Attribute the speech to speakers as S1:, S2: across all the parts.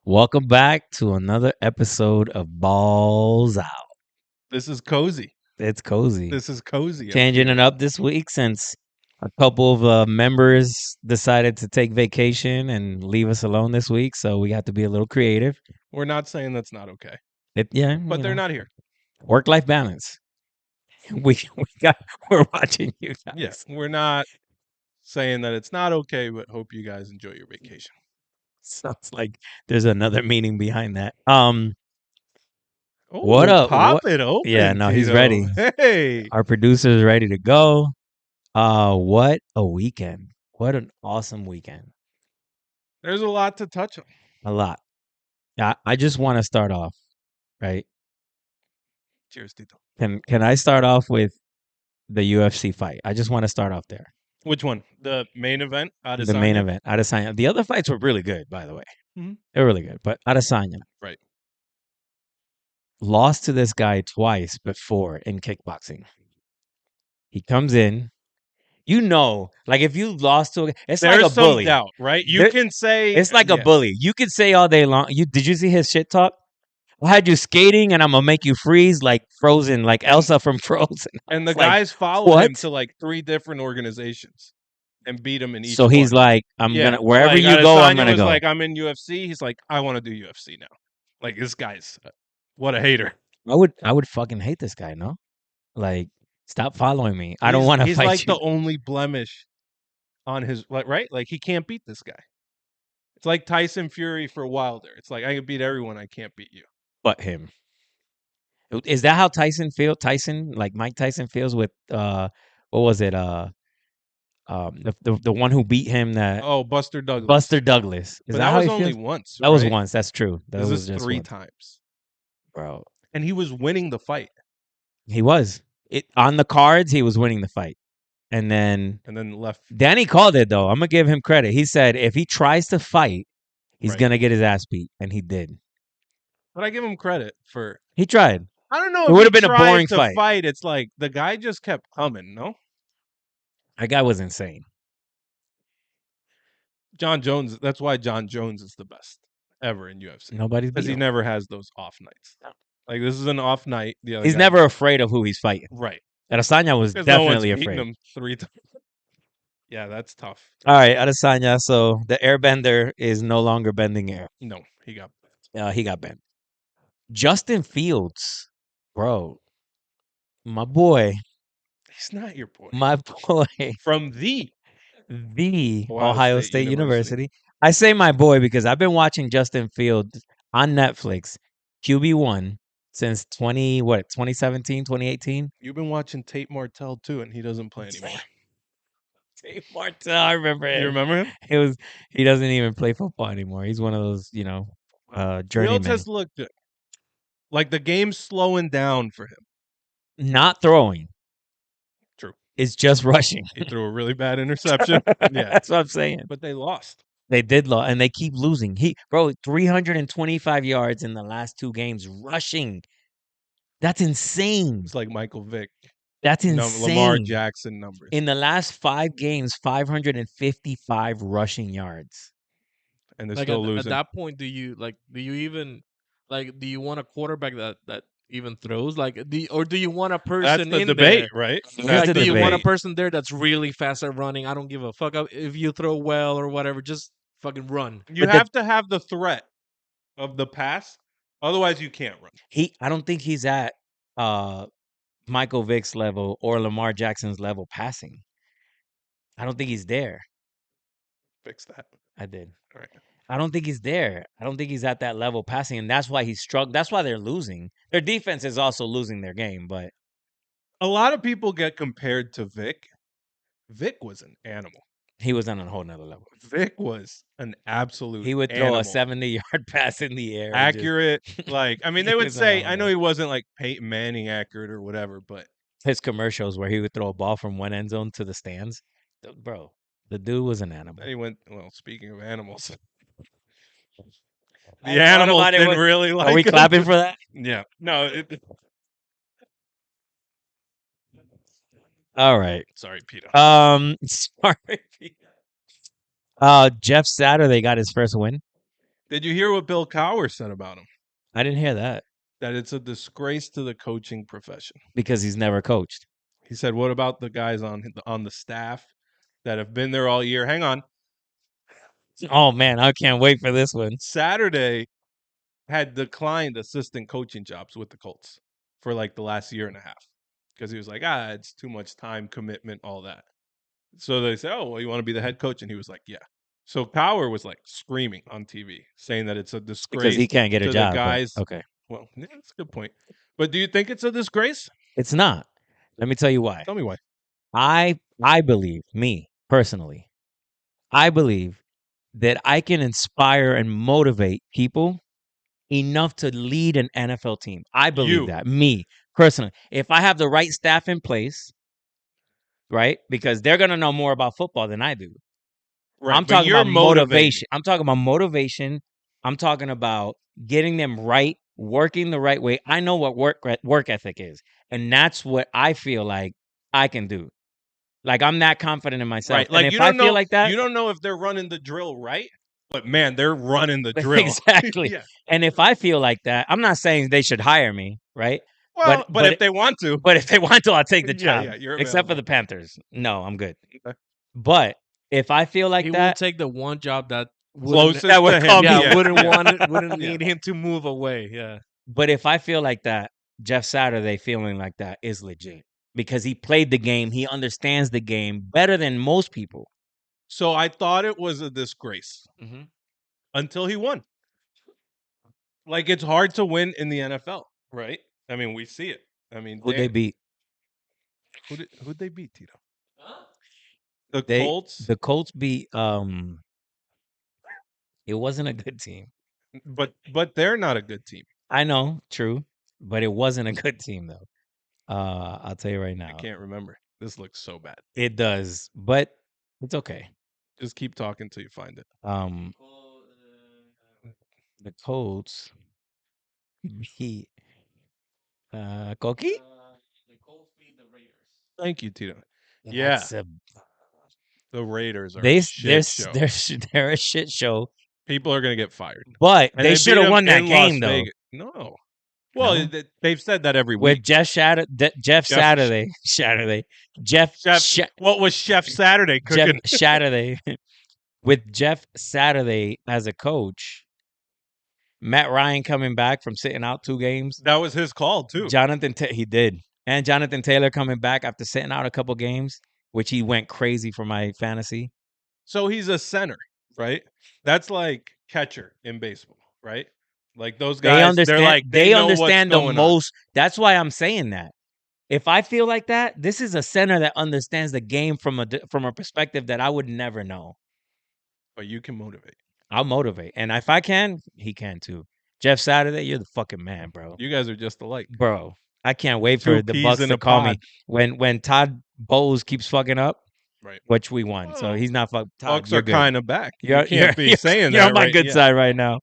S1: Welcome back to another episode of BallzOut.
S2: This is cozy.
S1: It's cozy.
S2: This is cozy.
S1: Changing it up this week since a couple of members decided to take vacation and leave us alone this week, so we got to be a little creative.
S2: We're not saying that's not okay,
S1: Yeah,
S2: but they're not here.
S1: Work-life balance. We're watching you guys.
S2: Yes, we're not saying that it's not okay, but hope you guys enjoy your vacation.
S1: Sounds like there's another meaning behind that.
S2: Oh,
S1: What up?
S2: Pop it open.
S1: Yeah, no, he's
S2: Tito.
S1: ready.
S2: Hey,
S1: Our producer is ready to go. What a weekend. What an awesome weekend.
S2: there's a lot to touch on.
S1: A lot. I just want to start off, right?
S2: Cheers, Tito.
S1: Can I start off with the UFC fight? I just want to start off there.
S2: Which one? The main event? Adesanya?
S1: The main event, Adesanya. The other fights were really good, by the way.
S2: Mhm.
S1: They're really good, but Adesanya.
S2: Right.
S1: Lost to this guy twice before in kickboxing. He comes in, like if you lost to it's
S2: There's
S1: like a bully.
S2: some doubt, right? You can say
S1: it's like a bully. You can say all day long. Did you see his shit talk? I had you skating, and I'm gonna make you freeze like Frozen, like Elsa from Frozen.
S2: And the
S1: It's like,
S2: guys followed him
S1: what?
S2: to like 3 different organizations and beat him in each
S1: So
S2: one.
S1: he's like, I'm
S2: Yeah,
S1: gonna wherever
S2: like,
S1: you go, I'm
S2: Adesanya
S1: gonna
S2: was
S1: go.
S2: like, I'm in UFC. He's like, I want to do UFC now. Like this guy's what a hater.
S1: I would fucking hate this guy. No, like stop following me. I don't want to
S2: He's
S1: fight
S2: like
S1: you.
S2: the only blemish on his right. Like he can't beat this guy. It's like Tyson Fury for Wilder. It's like I can beat everyone. I can't beat you.
S1: But him. Is that how Tyson feels? Like Mike Tyson feels with what was it? The one who beat him that
S2: Buster Douglas.
S1: Buster Douglas. Is
S2: But
S1: that
S2: that
S1: how
S2: was
S1: he
S2: only
S1: feels?
S2: once.
S1: That was
S2: right?
S1: once. That's true. That
S2: This
S1: was
S2: is
S1: just
S2: 3
S1: once.
S2: times,
S1: Bro.
S2: and he was winning the fight.
S1: He was on the cards. He was winning the fight, and then
S2: left.
S1: Danny called it though. I'm gonna give him credit. He said if he tries to fight, he's
S2: Right.
S1: gonna get his ass beat, and he did.
S2: But I give him credit for.
S1: He tried.
S2: I don't know.
S1: It
S2: if
S1: would
S2: he
S1: have been a
S2: tried
S1: boring
S2: to
S1: fight.
S2: It's like the guy just kept coming. No,
S1: That guy was insane.
S2: John Jones. That's why John Jones is the best ever in UFC.
S1: Nobody's
S2: Because
S1: beat
S2: he
S1: him.
S2: never has those off nights.
S1: No.
S2: Like this is an off night. The other
S1: He's
S2: guy-
S1: never afraid of who he's fighting.
S2: right.
S1: Adesanya was
S2: Because no one's
S1: definitely
S2: beaten
S1: afraid.
S2: him 3 times. Yeah, that's tough.
S1: All right, Adesanya. So the airbender is no longer bending air.
S2: No, he got.
S1: He got bent. Justin Fields, bro, my boy,
S2: He's not your boy.
S1: my boy
S2: From the
S1: Ohio State University. I say my boy because I've been watching Justin Fields on Netflix, QB1 since 2017, 2018.
S2: You've been watching Tate Martell too, and he doesn't play anymore.
S1: Tate Martell, I remember him.
S2: You remember him?
S1: He doesn't even play football anymore. He's one of those, journeymen.
S2: Fields has looked good. Like the game's slowing down for him.
S1: Not throwing.
S2: True.
S1: It's just rushing.
S2: He threw a really bad interception. Yeah,
S1: That's what I'm saying.
S2: but they lost.
S1: They did lose, and they keep losing. 325 yards in the last 2 games rushing. That's insane.
S2: It's like Michael Vick.
S1: That's insane.
S2: Lamar Jackson numbers.
S1: In the last 5 games, 555 rushing yards.
S2: And they're
S3: Like
S2: still
S3: at
S2: losing.
S3: that point, do you even do you want a quarterback that even throws? Or do you want a person
S2: That's the
S3: in
S2: debate,
S3: there?
S2: right?
S1: That's
S3: Like,
S1: the
S3: do you want a
S1: debate.
S3: person there that's really fast at running? I don't give a fuck if you throw well or whatever. Just fucking run.
S2: You
S1: But
S2: have to have the threat of the pass. Otherwise, you can't run.
S1: I don't think he's at Michael Vick's level or Lamar Jackson's level passing. I don't think he's there.
S2: Fix that.
S1: I did.
S2: All right.
S1: I don't think he's there. I don't think he's at that level passing, and that's why he's struck. That's why they're losing. Their defense is also losing their game, but
S2: A lot of people get compared to Vic. Vic was an animal.
S1: he was on a whole nother level.
S2: Vic was an absolute.
S1: He would throw
S2: animal.
S1: a 70-yard pass in the air. and just-
S2: accurate. Like I mean, they
S1: He
S2: would
S1: was
S2: say.
S1: on
S2: I know
S1: that.
S2: he wasn't like Peyton Manning accurate or whatever, but
S1: his commercials where he would throw a ball from one end zone to the stands. Bro, the dude was an animal.
S2: then he went. Well, speaking of animals,
S1: I
S2: the
S1: thought
S2: animals
S1: about it
S2: didn't
S1: when-
S2: really like.
S1: Are we
S2: him.
S1: clapping for that?
S2: Yeah. No.
S1: All right.
S2: Sorry, Peter.
S1: Sorry. Jeff Saturday got his first win.
S2: Did you hear what Bill Cowher said about him?
S1: I didn't hear that.
S2: That it's a disgrace to the coaching profession.
S1: Because he's never coached.
S2: He said, what about the guys on the staff that have been there all year? Hang on.
S1: Oh, man, I can't wait for this one.
S2: Saturday had declined assistant coaching jobs with the Colts for like the last year and a half because he was like, it's too much time commitment, all that. So they said, oh, well, you want to be the head coach? And he was like, yeah. So Cowher was like screaming on TV, saying that it's a disgrace
S1: Because he can't get a
S2: to
S1: job.
S2: the guys.
S1: Okay.
S2: Well, yeah, that's a good point. But do you think it's a disgrace?
S1: It's not. Let me tell you why.
S2: Tell me why.
S1: I believe, me personally, I believe that I can inspire and motivate people enough to lead an NFL team. I believe that. Me personally. If I have the right staff in place, right? Because they're going to know more about football than I do.
S2: Right.
S1: I'm talking about motivation. I'm talking about motivation. I'm talking about getting them right, working the right way. I know what work ethic is, and that's what I feel like I can do. Like I'm that confident in myself.
S2: Right. Like
S1: and if I feel like that,
S2: you don't know if they're running the drill right, but man, they're running the drill.
S1: Exactly.
S2: Yeah.
S1: And if I feel like that, I'm not saying they should hire me, right?
S2: Well, but if they want to.
S1: But if they want to, I'll take the job.
S2: Yeah, you're
S1: except for
S2: available.
S1: the Panthers. No, I'm good.
S2: Okay.
S1: But if I feel like
S3: He
S1: that,
S3: will take the one job that
S2: closest
S1: that would
S2: to him.
S1: come
S3: yeah,
S1: me.
S3: wouldn't need him to move away. Yeah.
S1: But if I feel like that, Jeff Saturday feeling like that is legit because he played the game. He understands the game better than most people.
S2: So I thought it was a disgrace until he won. Like it's hard to win in the NFL, right? I mean, we see it. I mean,
S1: Who'd they beat?
S2: Who'd they beat, Tito?
S3: Huh?
S2: The Colts.
S1: The Colts beat. It wasn't a good team.
S2: But they're not a good team.
S1: I know, true, but it wasn't a good team though. I'll tell you right now.
S2: I can't remember. This looks so bad.
S1: It does, but it's okay.
S2: Just keep talking till you find it.
S1: The Colts beat Koki.
S3: The Colts beat the Raiders.
S2: Thank you, Tito.
S1: That's
S2: the Raiders are a shit show.
S1: They're a shit show.
S2: People are gonna get fired.
S1: But they should have won that game, though.
S2: Vegas. No. Well, they've said that every week.
S1: With Jeff Saturday.
S2: What was Chef Saturday cooking?
S1: Jeff Saturday. With Jeff Saturday as a coach, Matt Ryan coming back from sitting out 2 games.
S2: That was his call, too.
S1: He did. And Jonathan Taylor coming back after sitting out a couple games, which he went crazy for my fantasy.
S2: So he's a center, right? That's like catcher in baseball, right? Like those guys, they
S1: understand the most. That's why I'm saying that. If I feel like that, this is a center that understands the game from a perspective that I would never know.
S2: But you can motivate.
S1: I'll motivate. And if I can, he can too. Jeff Saturday, you're the fucking man, bro.
S2: You guys are just alike.
S1: Bro, I can't wait for the Bucs to call me. When Todd Bowles keeps fucking up,
S2: right?
S1: Which we won. So he's not fucking.
S2: Bucs are kind of back.
S1: You
S2: can't be saying that.
S1: You're on my good side right now.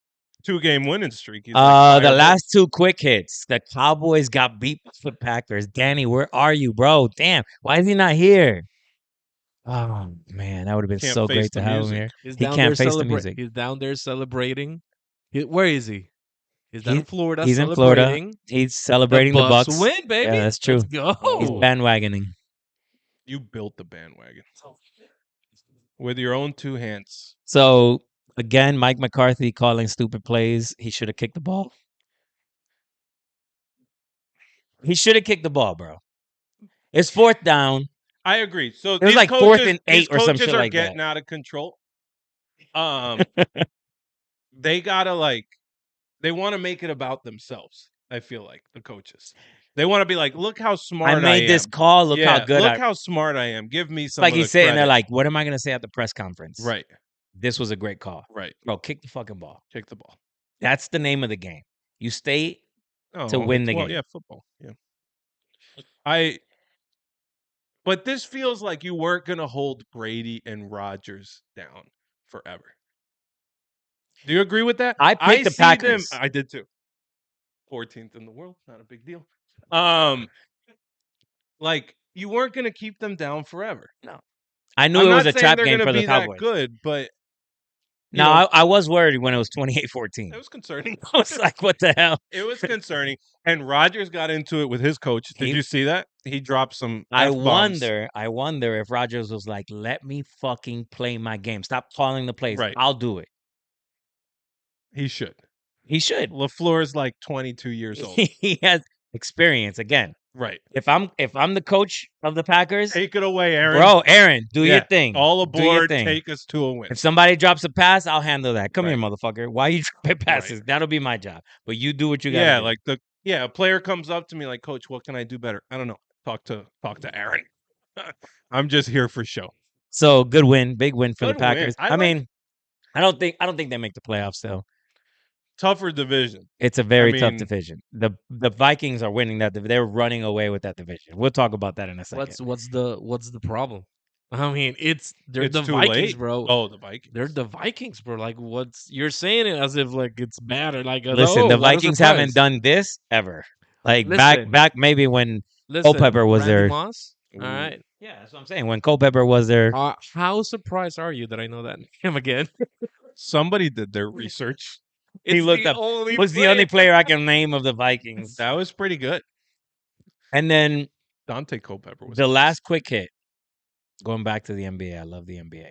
S2: 2-game winning streak.
S1: The last 2 quick hits. The Cowboys got beat by the Packers. Danny, where are you, bro? Damn, why is he not here? Oh man, that would have been so great to have him here. He can't face the music.
S3: He's down there celebrating. Where is he? He's down in Florida.
S1: He's in Florida. He's celebrating the Bucs
S3: win, baby.
S1: Yeah, that's true.
S3: Let's go.
S1: He's bandwagoning.
S2: You built the bandwagon with your own 2 hands.
S1: So again, Mike McCarthy calling stupid plays. He should have kicked the ball. He should have kicked the ball, bro. It's 4th down.
S2: I agree. So
S1: it was like 4th and 8 or some shit like that.
S2: Getting out of control. They gotta they want to make it about themselves. I feel like the coaches. They want to be like, look how smart I am.
S1: I made this call. Look how good.
S2: Look how smart I am. Give me some.
S1: Like he's sitting there, like, what am I gonna say at the press conference?
S2: Right.
S1: This was a great call.
S2: Right.
S1: Bro, kick the fucking ball.
S2: Kick the ball.
S1: That's the name of the game. You stay to win the game.
S2: Yeah, football. Yeah. But this feels like you weren't going to hold Brady and Rodgers down forever. Do you agree with that?
S1: I picked the Packers.
S2: I did too. 14th in the world, not a big deal. Like you weren't going to keep them down forever.
S1: No. I knew it was a trap game for the Cowboys.
S2: That good, but
S1: Now, I was worried when it was 28-14.
S2: It was concerning.
S1: I was like, what the hell?
S2: It was concerning. And Rodgers got into it with his coach. Did you see that? He dropped some F-bombs.
S1: I wonder if Rodgers was like, let me fucking play my game. Stop calling the plays.
S2: Right.
S1: I'll do it.
S2: He should.
S1: He should.
S2: LaFleur's like 22 years old.
S1: He has experience again.
S2: Right.
S1: If I'm the coach of the Packers,
S2: take it away, Aaron.
S1: Bro, Aaron, do your thing.
S2: All aboard. Take us to a win.
S1: If somebody drops a pass, I'll handle that. Come here, motherfucker. Why you dropping passes? That'll be my job. But you do what you got to do.
S2: A player comes up to me like, Coach, what can I do better? I don't know. Talk to Aaron. I'm just here for show.
S1: So good win, big win for the Packers. I mean, I don't think they make the playoffs though.
S2: Tougher division.
S1: It's a very tough division. The Vikings are winning that. They're running away with that division. We'll talk about that in a second.
S3: What's the problem? I mean, they're the
S2: too
S3: Vikings,
S2: late.
S3: bro.
S2: Oh, the Vikings.
S3: They're the Vikings, bro. Like, you're saying it as if like it's bad or like.
S1: Listen, the Vikings haven't done this ever. Like back maybe when Culpepper was there.
S3: Moss? All right.
S1: Yeah, that's what I'm saying. When Culpepper was there.
S3: How surprised are you that I know that name again?
S2: Somebody did their research.
S1: He looked up. Was the only player I can name of the Vikings.
S2: That was pretty good.
S1: And then
S2: Dante Culpepper was
S1: the last quick hit. Going back to the NBA, I love the NBA.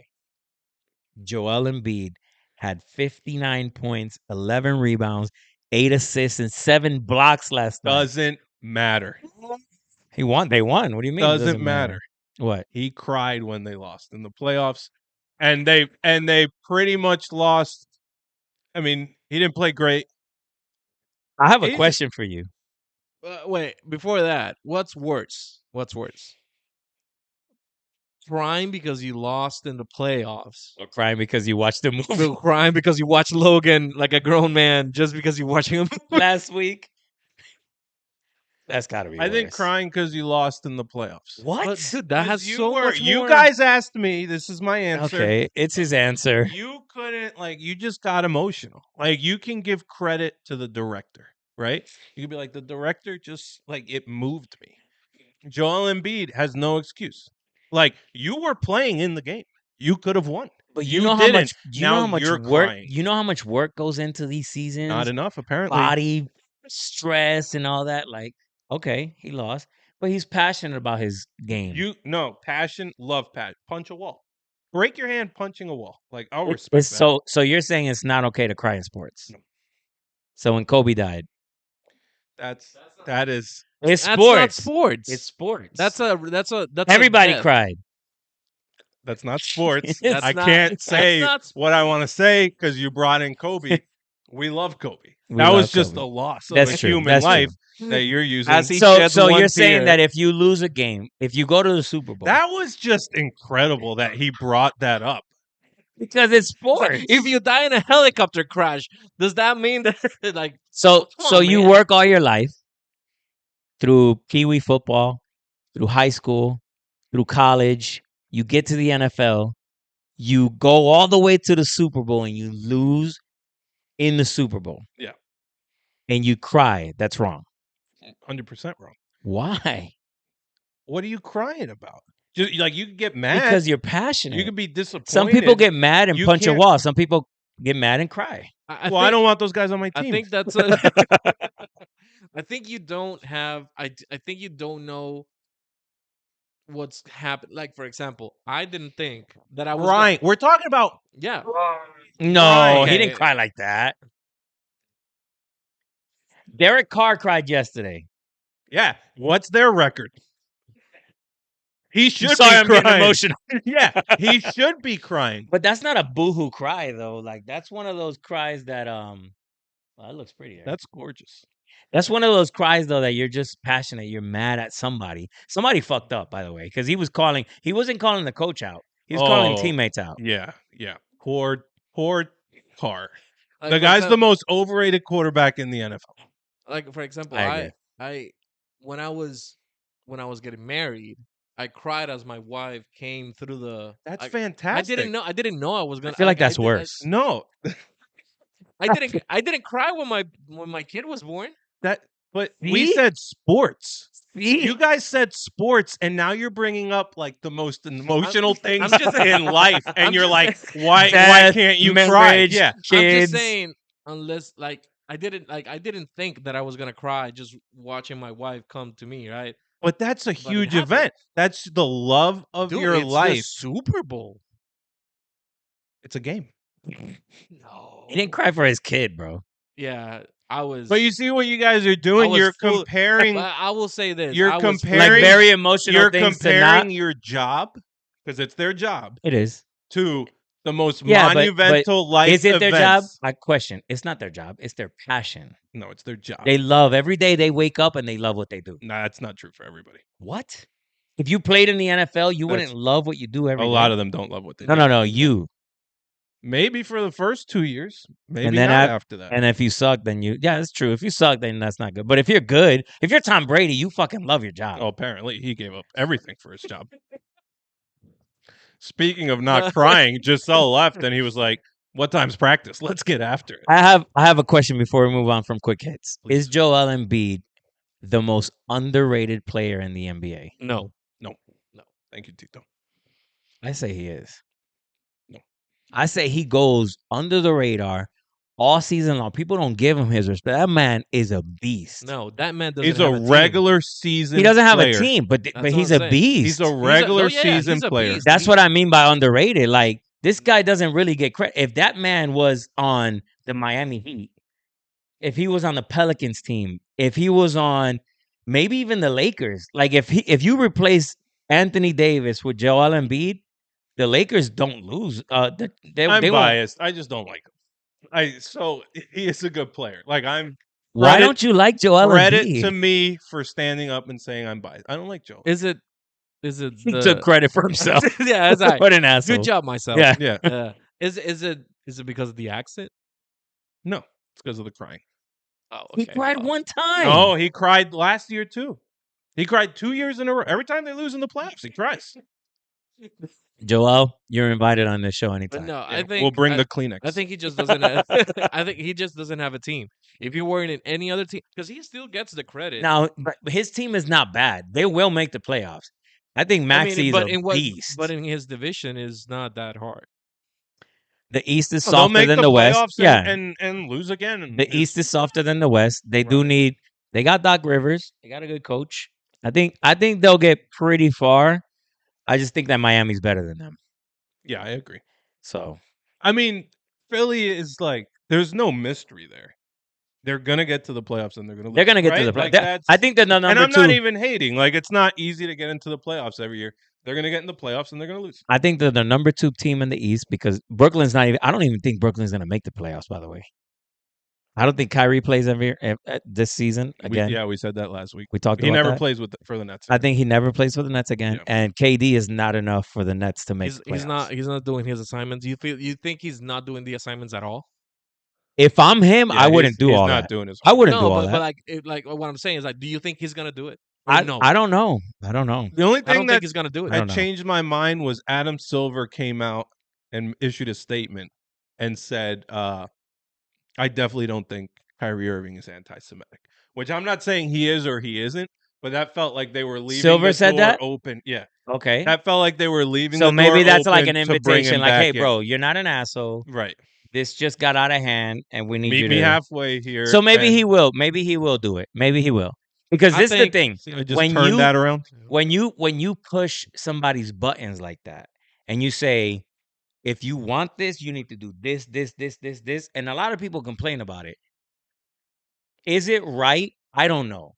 S1: Joel Embiid had 59 points, 11 rebounds, 8 assists, and 7 blocks last night.
S2: Doesn't matter.
S1: They won. What do you mean?
S2: Doesn't matter.
S1: What?
S2: He cried when they lost in the playoffs, and they pretty much lost. I mean, he didn't play great.
S1: I have a question for you.
S3: Wait, before that, what's worse? Crying because you lost in the playoffs,
S1: or crying because you watched the movie?
S3: Or crying because you watched Logan like a grown man just because you're watching him
S1: last week. That's got to be.
S2: I think crying because you lost in the playoffs.
S1: What?
S3: But, dude, that has so much more.
S2: You guys asked me. This is my answer.
S1: Okay, it's his answer.
S2: You couldn't you just got emotional. Like you can give credit to the director, right? You can be like the director just it moved me. Joel Embiid has no excuse. Like you were playing in the game, you could have won.
S1: But you know how much. You know how much work. Crying. You know how much work goes into these seasons.
S2: Not enough, apparently.
S1: Body stress and all that. Like, okay, he lost, but he's passionate about his game.
S2: Passion, love, passion. Punch a wall. Break your hand punching a wall. Like I'll respect that.
S1: So you're saying it's not okay to cry in sports?
S2: No.
S1: So when Kobe died,
S2: that is.
S1: It's
S3: that's
S1: sports.
S3: Not sports.
S1: It's sports.
S3: That's
S1: everybody cried.
S2: That's not sports. I can't say what I want to say because you brought in Kobe. We love Kobe. That was just a loss of a human life that you're using.
S1: So you're saying that if you lose a game, if you go to the Super Bowl,
S2: that was just incredible that he brought that up.
S1: Because it's sports.
S3: If you die in a helicopter crash, does that mean that
S1: So you work all your life through Pee Wee football, through high school, through college, you get to the NFL, you go all the way to the Super Bowl and you lose in the Super Bowl.
S2: Yeah.
S1: And you cry. That's wrong.
S2: 100% wrong.
S1: Why?
S2: What are you crying about? Just you can get mad.
S1: Because you're passionate.
S2: You can be disappointed.
S1: Some people get mad and punch a wall. Some people get mad and cry.
S2: I don't want those guys on my team.
S3: I think that's I think you don't have. I think you don't know what's happened. Like for example, I didn't think that I was
S2: crying. We're talking about
S3: No,
S1: crying. He didn't cry like that. Derek Carr cried yesterday.
S2: Yeah, what's their record? He should be
S1: crying.
S2: Emotional. Yeah, he should be crying.
S1: But that's not a boohoo cry though. Like that's one of those cries that well, that looks pretty. Right?
S2: That's gorgeous.
S1: That's one of those cries though that you're just passionate. You're mad at somebody. Somebody fucked up, by the way, because he was calling. He wasn't calling the coach out. He was calling teammates out.
S2: Yeah. Poor Carr. The guy's the most overrated quarterback in the NFL.
S3: Like for example, I when I was getting married, I cried as my wife came through the.
S2: That's fantastic.
S3: I didn't know I was gonna.
S1: I feel like that's worse.
S2: No,
S3: I didn't cry when my kid was born.
S2: But we said sports. You guys said sports, and now you're bringing up like the most emotional things in life, and you're like, why can't you cry? Yeah,
S3: I'm just saying, unless like I didn't think that I was gonna cry just watching my wife come to me, right?
S2: But that's a huge event. That's the love of your life.
S3: It's the Super Bowl.
S2: It's a game.
S3: No,
S1: he didn't cry for his kid, bro.
S3: Yeah, I was.
S2: But you see what you guys are doing? You're comparing.
S3: I will say this.
S2: You're comparing
S1: like very emotional.
S2: You're
S1: things
S2: comparing your job, because it's their job.
S1: It is.
S2: To the most monumental life
S1: is it
S2: events.
S1: Their job? I question. It's not their job. It's their passion.
S2: No, it's their job.
S1: They love every day they wake up and they love what they do.
S2: Nah, that's not true for everybody.
S1: What? If you played in the NFL, you wouldn't love what you do every day.
S2: A lot of them don't love what they do.
S1: No. You.
S2: Maybe for the first 2 years. Maybe
S1: and then
S2: not after that.
S1: And if you suck, then yeah, that's true. If you suck, then that's not good. But if you're good, if you're Tom Brady, you fucking love your job.
S2: Oh, apparently he gave up everything for his job. Speaking of not crying, Gisselle left and he was like, "What time's practice? Let's get after it."
S1: I have a question before we move on from quick hits. Please. Is Joel Embiid the most underrated player in the NBA?
S3: No.
S2: Thank you, Tito.
S1: I say he is.
S2: No.
S1: I say he goes under the radar all season long. People don't give him his respect. That man is a beast.
S3: No, that man doesn't.
S2: He's a regular season.
S1: He doesn't have
S2: player.
S1: a team, but he's a beast.
S2: He's a regular season player.
S1: That's what I mean by underrated. Like, this guy doesn't really get credit. If that man was on the Miami Heat, if he was on the Pelicans team, if he was on maybe even the Lakers, like if you replace Anthony Davis with Joel Embiid, the Lakers don't lose.
S2: I'm biased. I just don't like him. So he is a good player. Like
S1: why don't you like Joel Embiid?
S2: Credit to me for standing up and saying I'm biased. I don't like Joel.
S3: Is it?
S1: He took credit for himself.
S3: Yeah, that's right.
S1: What an asshole.
S3: Good job, myself.
S1: Yeah.
S3: Is it because of the accent?
S2: No, it's because of the crying.
S3: Oh, okay.
S1: He cried one time.
S2: No, he cried last year too. He cried 2 years in a row. Every time they lose in the playoffs, he cries.
S1: Joel, you're invited on this show anytime.
S3: But no, I think
S2: we'll bring the Kleenex.
S3: I think he just doesn't. I think he just doesn't have a team. If he weren't in any other team, because he still gets the credit.
S1: Now, but his team is not bad. They will make the playoffs. I think Maxey's a beast.
S3: But in his division is not that hard.
S1: The East is softer than the West.
S2: And lose again.
S1: The East is softer than the West. They do need. They got Doc Rivers. They got a good coach. I think they'll get pretty far. I just think that Miami's better than them.
S2: Yeah, I agree.
S1: So,
S2: I mean, Philly is like, there's no mystery there. They're gonna get to the playoffs and they're gonna
S1: get to the playoffs. I think they're the number 2.
S2: And I'm not even hating. Like, it's not easy to get into the playoffs every year. They're gonna get in the playoffs and they're gonna lose.
S1: I think they're the number 2 team in the East because Brooklyn's not even. I don't even think Brooklyn's gonna make the playoffs. By the way, I don't think Kyrie plays this season again.
S2: We said that last week.
S1: We talked about
S2: he never
S1: that.
S2: plays for the Nets.
S1: I think he never plays for the Nets again. Yeah. And KD is not enough for the Nets to make the playoffs.
S3: He's not doing his assignments. You think he's not doing the assignments at all?
S1: If I'm him, I wouldn't do all that. I wouldn't do all that.
S3: But like what I'm saying is like, do you think he's gonna do it?
S1: I don't know. I don't know.
S2: The only thing
S3: think he's gonna do it.
S2: That changed my mind was Adam Silver came out and issued a statement and said, "I definitely don't think Kyrie Irving is anti-Semitic," which I'm not saying he is or he isn't, but that felt like they were leaving
S1: Silver
S2: the door
S1: that?
S2: open. Yeah.
S1: Okay.
S2: That felt like they were leaving.
S1: So
S2: the door
S1: maybe that's
S2: open
S1: like an invitation, like, "Hey,
S2: in.
S1: bro, you're not an asshole.
S2: Right.
S1: This just got out of hand, and we need you to
S2: meet me halfway here."
S1: So maybe he will. Maybe he will do it. Maybe he will. Because this is the thing.
S2: Just turn that around.
S1: When you push somebody's buttons like that, and you say, if you want this, you need to do this, this, this, this, this, and a lot of people complain about it. Is it right? I don't know.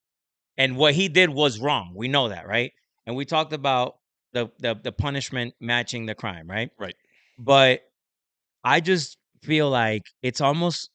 S1: And what he did was wrong. We know that, right? And we talked about the punishment matching the crime, right?
S2: Right.
S1: But I just feel like it's almost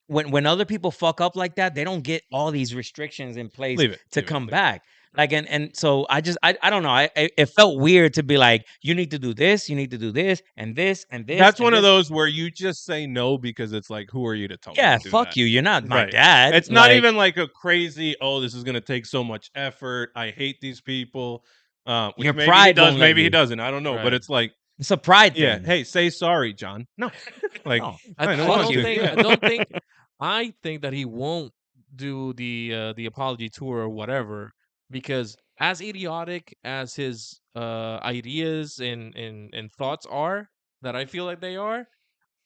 S1: when other people fuck up like that, they don't get all these restrictions in place to come back. Like and so I don't know. It felt weird to be like, you need to do this, you need to do this, and this, and this.
S2: That's one of those where you just say no because it's like, who are you to tell me?
S1: Yeah,
S2: to do
S1: fuck
S2: that?
S1: you. You're not my dad.
S2: It's not even like a crazy, this is gonna take so much effort. I hate these people. Which
S1: your
S2: maybe
S1: pride
S2: he does, maybe
S1: you.
S2: he doesn't. I don't know. But it's like
S1: it's a pride thing.
S2: Yeah. Hey, say sorry, John. No. Like
S3: I don't think I think that he won't do the apology tour or whatever, because as idiotic as his ideas and thoughts are, that I feel like they are,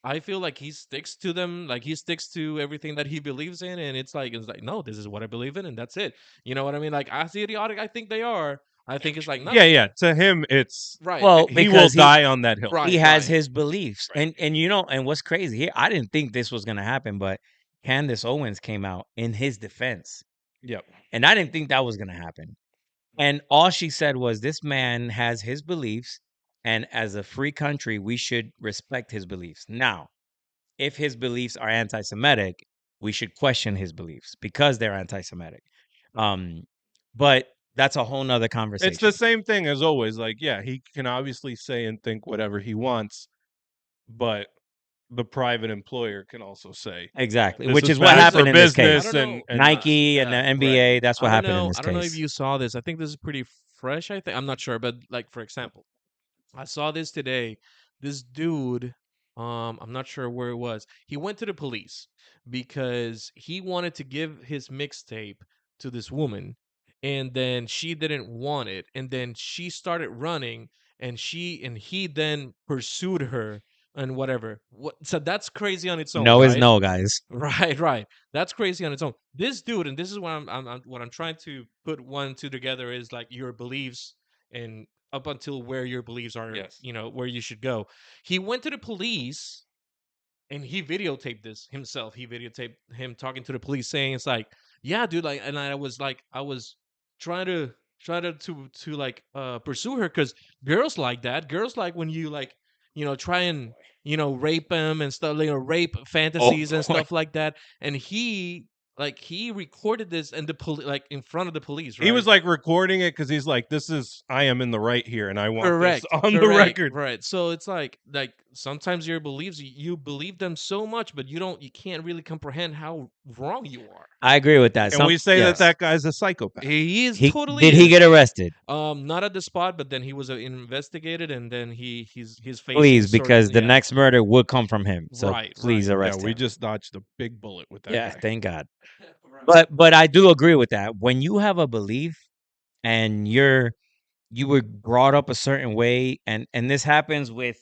S3: I feel like he sticks to them, like he sticks to everything that he believes in, and it's like no, this is what I believe in, and that's it. You know what I mean? Like as idiotic I think they are, I think it's like no,
S2: Yeah. To him, it's
S3: right,
S1: Well,
S2: he will
S1: because
S2: die on that hill.
S3: right,
S1: he has
S3: right.
S1: his beliefs,
S3: Right.
S1: and and what's crazy here, I didn't think this was gonna happen, but Candace Owens came out in his defense,
S2: Yep.
S1: and I didn't think that was gonna happen. And all she said was, "This man has his beliefs, and as a free country, we should respect his beliefs. Now, if his beliefs are anti-Semitic, we should question his beliefs because they're anti-Semitic." Um, but that's a whole nother
S2: It's
S1: conversation.
S2: the same thing as always. Like, yeah, he can obviously say and think whatever he wants, but the private employer can also say
S1: Exactly,
S2: this
S1: which
S2: is
S1: is what
S2: bad for
S1: happened in this case.
S3: I
S2: business
S3: don't know.
S2: and
S1: Nike and the
S3: Yeah,
S1: NBA, that's what happened in this
S3: I don't know if
S1: case.
S3: you saw this. I think this is pretty fresh. I think I'm not sure, but like for example, I saw this today. This dude, I'm not sure where it was. He went to the police because he wanted to give his mixtape to this woman, and then she didn't want it, and then she started running, and he then pursued her and whatever. So that's crazy on its own,
S1: No is
S3: right?
S1: no, guys.
S3: Right, right. That's crazy on its own. This dude, and this is what what I'm trying to put one two together is like your beliefs and up until where your beliefs are,
S2: Yes.
S3: where you should go. He went to the police and he videotaped this himself. He videotaped him talking to the police saying it's like, yeah, dude, like, and I was trying to like pursue her because girls like that. Girls like when you like, try and rape them and stuff, rape
S1: Oh
S3: fantasies and
S1: boy.
S3: stuff like that. And he recorded this and the like in front of the police,
S2: he
S3: right?
S2: was like recording it because he's like, I am in the right here, and I want this
S3: Correct.
S2: on the
S3: Correct.
S2: record.
S3: Right. So it's like sometimes your beliefs you believe them so much, but you can't really comprehend how wrong you are.
S1: I agree with that.
S2: And we say
S1: Yes.
S2: that guy's a psychopath.
S3: He is
S1: He
S3: totally
S1: did he
S3: is.
S1: get arrested?
S3: Not at the spot, but then he was investigated, and then he's facing
S1: Please,
S3: sort
S1: because the
S3: yeah.
S1: next murder would come from him. So
S3: Right,
S1: please
S3: right.
S2: Yeah,
S1: arrest
S2: we
S1: him.
S2: just dodged a big bullet with that
S1: Yeah,
S2: guy.
S1: thank God. But I do agree with that. When you have a belief and you were brought up a certain way, and this happens with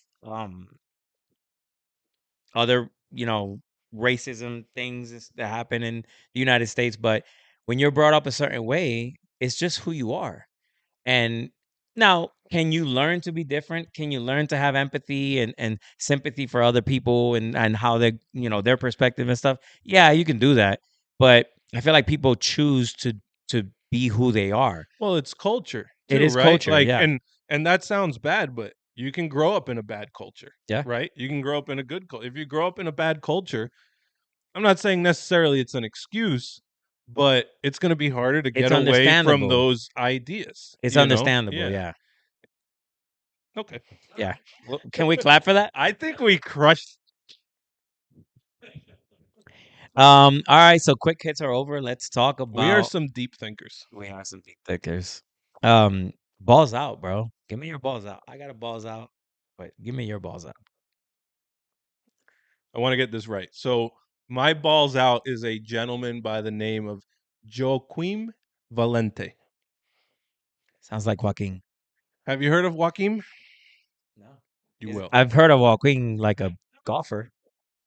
S1: other, racism things that happen in the United States, but when you're brought up a certain way, it's just who you are. And now, can you learn to be different? Can you learn to have empathy and sympathy for other people and how they, their perspective and stuff? Yeah, you can do that. But I feel like people choose to be who they are.
S2: Well, it's culture
S1: It
S2: too,
S1: is
S2: right?
S1: culture,
S2: Like,
S1: yeah.
S2: and that sounds bad, but you can grow up in a bad culture,
S1: Yeah.
S2: right? You can grow up in a good culture. If you grow up in a bad culture, I'm not saying necessarily it's an excuse, but it's going to be harder to
S1: It's
S2: get away from
S1: understandable.
S2: those ideas.
S1: It's understandable, yeah.
S2: Okay.
S1: Yeah. Well, can we clap for that?
S2: I think we crushed.
S1: All right, so quick hits are over. Let's talk about
S2: We are some deep thinkers.
S1: we are some deep thinkers. Balls out, bro. Give me your balls out. I got a balls out, but give me your balls out.
S2: I want to get this right. So my balls out is a gentleman by the name of Joaquim Valente.
S1: Sounds like Joaquin.
S2: Have you heard of Joaquim?
S1: No.
S2: You will.
S1: I've heard of Joaquin like a golfer.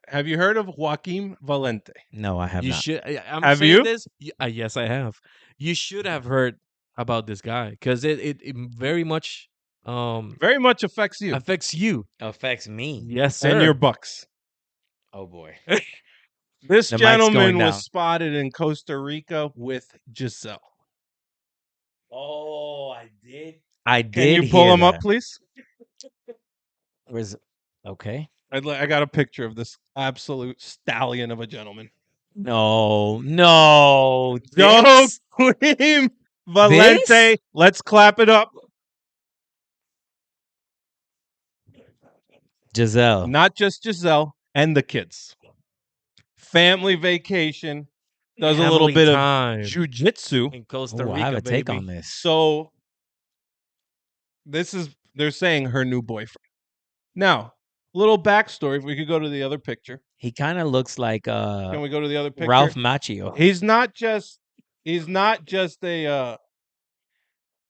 S2: Have you heard of Joaquim Valente?
S1: No, I have
S3: You
S1: not.
S3: should. I'm
S2: Have
S3: saying
S2: you?
S3: this. Yes, I have. You should have heard about this guy because it very much
S2: Very much affects you
S3: affects you.
S1: Affects me.
S3: Yes, sir.
S2: and your Bucks.
S1: Oh boy.
S2: This
S1: The mic's
S2: gentleman
S1: going
S2: was
S1: down.
S2: spotted in Costa Rica with Gisselle.
S1: Oh, I did. I did.
S2: Can you pull
S1: hear
S2: him up,
S1: that.
S2: please?
S1: Where's okay?
S2: I got a picture of this absolute stallion of a gentleman.
S1: No.
S2: Joaquim Valente.
S1: This?
S2: Let's clap it up.
S1: Gisselle.
S2: Not just Giselle and the kids. Family vacation. Does a little
S3: Family
S2: bit
S3: time
S2: of jujitsu.
S3: in Costa
S1: Oh,
S3: Rica.
S1: I have a take
S3: baby.
S1: on this.
S2: So they're saying her new boyfriend. Now, Little backstory. If we could go to the other picture.
S1: He kind of looks like
S2: Can we go to the other picture?
S1: Ralph Macchio.
S2: He's not just a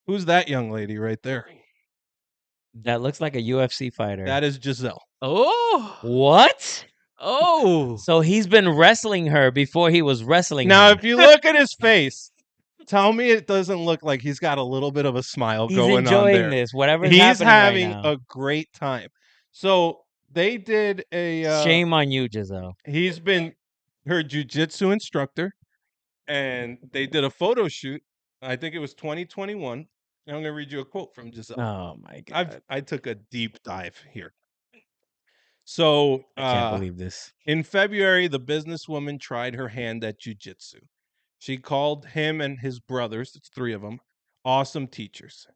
S2: who's that young lady right there?
S1: That looks like a UFC fighter.
S2: That is Giselle.
S3: Oh,
S1: What?
S3: oh.
S1: So he's been wrestling her before he was wrestling
S2: Now,
S1: her.
S2: if you look at his face, tell me it doesn't look like he's got a little bit of a smile
S1: He's
S2: going on
S1: enjoying
S2: there.
S1: this. Whatever's
S2: He's
S1: happening
S2: having
S1: right now.
S2: a great time. So they did a
S1: Shame on you, Giselle.
S2: He's been her jiu-jitsu instructor, and they did a photo shoot. I think it was 2021. And I'm going to read you a quote from Giselle.
S1: Oh my god!
S2: I took a deep dive here. So
S1: I can't believe this.
S2: in February, the businesswoman tried her hand at jiu-jitsu. She called him and his brothers, it's 3 of them, awesome teachers.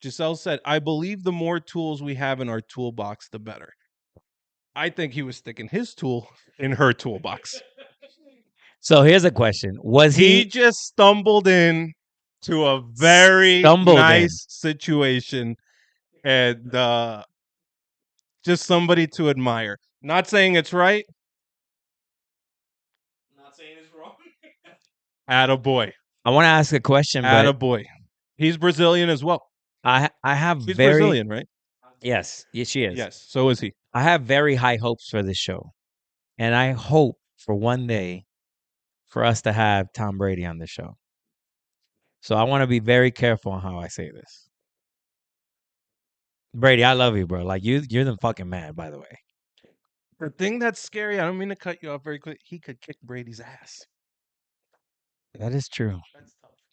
S2: Giselle said, "I believe the more tools we have in our toolbox, the better." I think he was sticking his tool in her toolbox.
S1: So here's a question: Was
S2: He just stumbled in to a very nice situation, and just somebody to admire. Not saying it's right.
S3: Not saying it's wrong.
S2: Attaboy.
S1: I want to ask a question, but
S2: Attaboy. He's Brazilian as well.
S1: I have
S2: He's
S1: very
S2: Brazilian, right?
S1: yes, she is.
S2: Yes, so is he.
S1: I have very high hopes for this show, and I hope for one day for us to have Tom Brady on the show. So I want to be very careful on how I say this. Brady, I love you, bro. Like you're the fucking man, by the way.
S2: The thing that's scary, I don't mean to cut you off very quick, he could kick Brady's ass.
S1: That is true.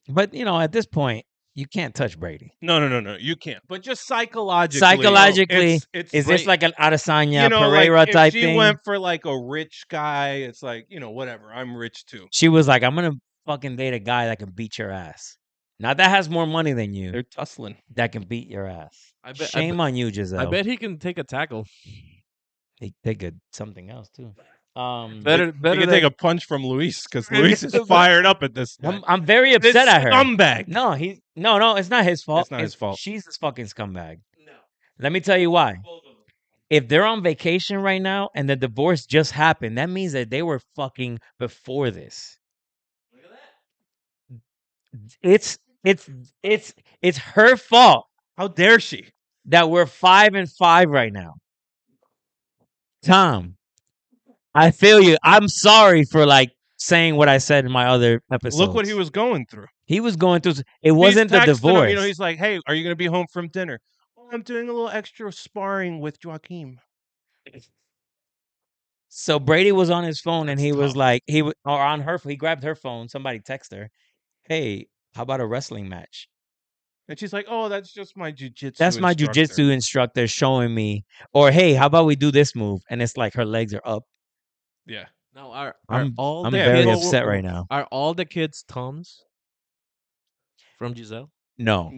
S1: But at this point, you can't touch Brady.
S2: No, you can't. But just psychologically.
S1: Psychologically,
S2: it's
S1: is this like an Adesanya,
S2: like
S1: Pereira
S2: if
S1: type
S2: she
S1: thing?
S2: went for like a rich guy, it's like, whatever. I'm rich too.
S1: She was like, I'm gonna fucking date a guy that can beat your ass. Not that has more money than you.
S2: They're tussling.
S1: That can beat your ass.
S3: I
S1: Shame on you, Giselle.
S3: I bet he can take a tackle.
S1: They could something else too.
S3: Better
S2: He can take a punch from Luis because Luis is fired up at this.
S1: I'm very upset at her.
S2: Scumbag.
S1: No, no, it's not his fault.
S2: It's not his fault.
S1: She's this fucking scumbag. No. Let me tell you why. If they're on vacation right now and the divorce just happened, that means that they were fucking before this.
S3: Look at that.
S1: It's her fault.
S2: How dare she?
S1: That we're 5-5 right now. Tom, I feel you. I'm sorry for saying what I said in my other episodes.
S2: Look what he was going through.
S1: He was going through. It wasn't the divorce.
S2: Him, he's like, "Hey, are you going to be home from dinner?" "Oh, I'm doing a little extra sparring with Joaquin."
S1: So Brady was on his phone and he was like, or on her. He grabbed her phone. Somebody texted her, "Hey, how about a wrestling match?"
S2: And she's like, "Oh, that's just my jujitsu.
S1: That's my jujitsu instructor showing me." Or, "Hey, how about we do this move?" And it's like her legs are up.
S2: Yeah.
S3: Now
S1: I'm very upset right now.
S3: Are all the kids Toms from Giselle?
S1: No.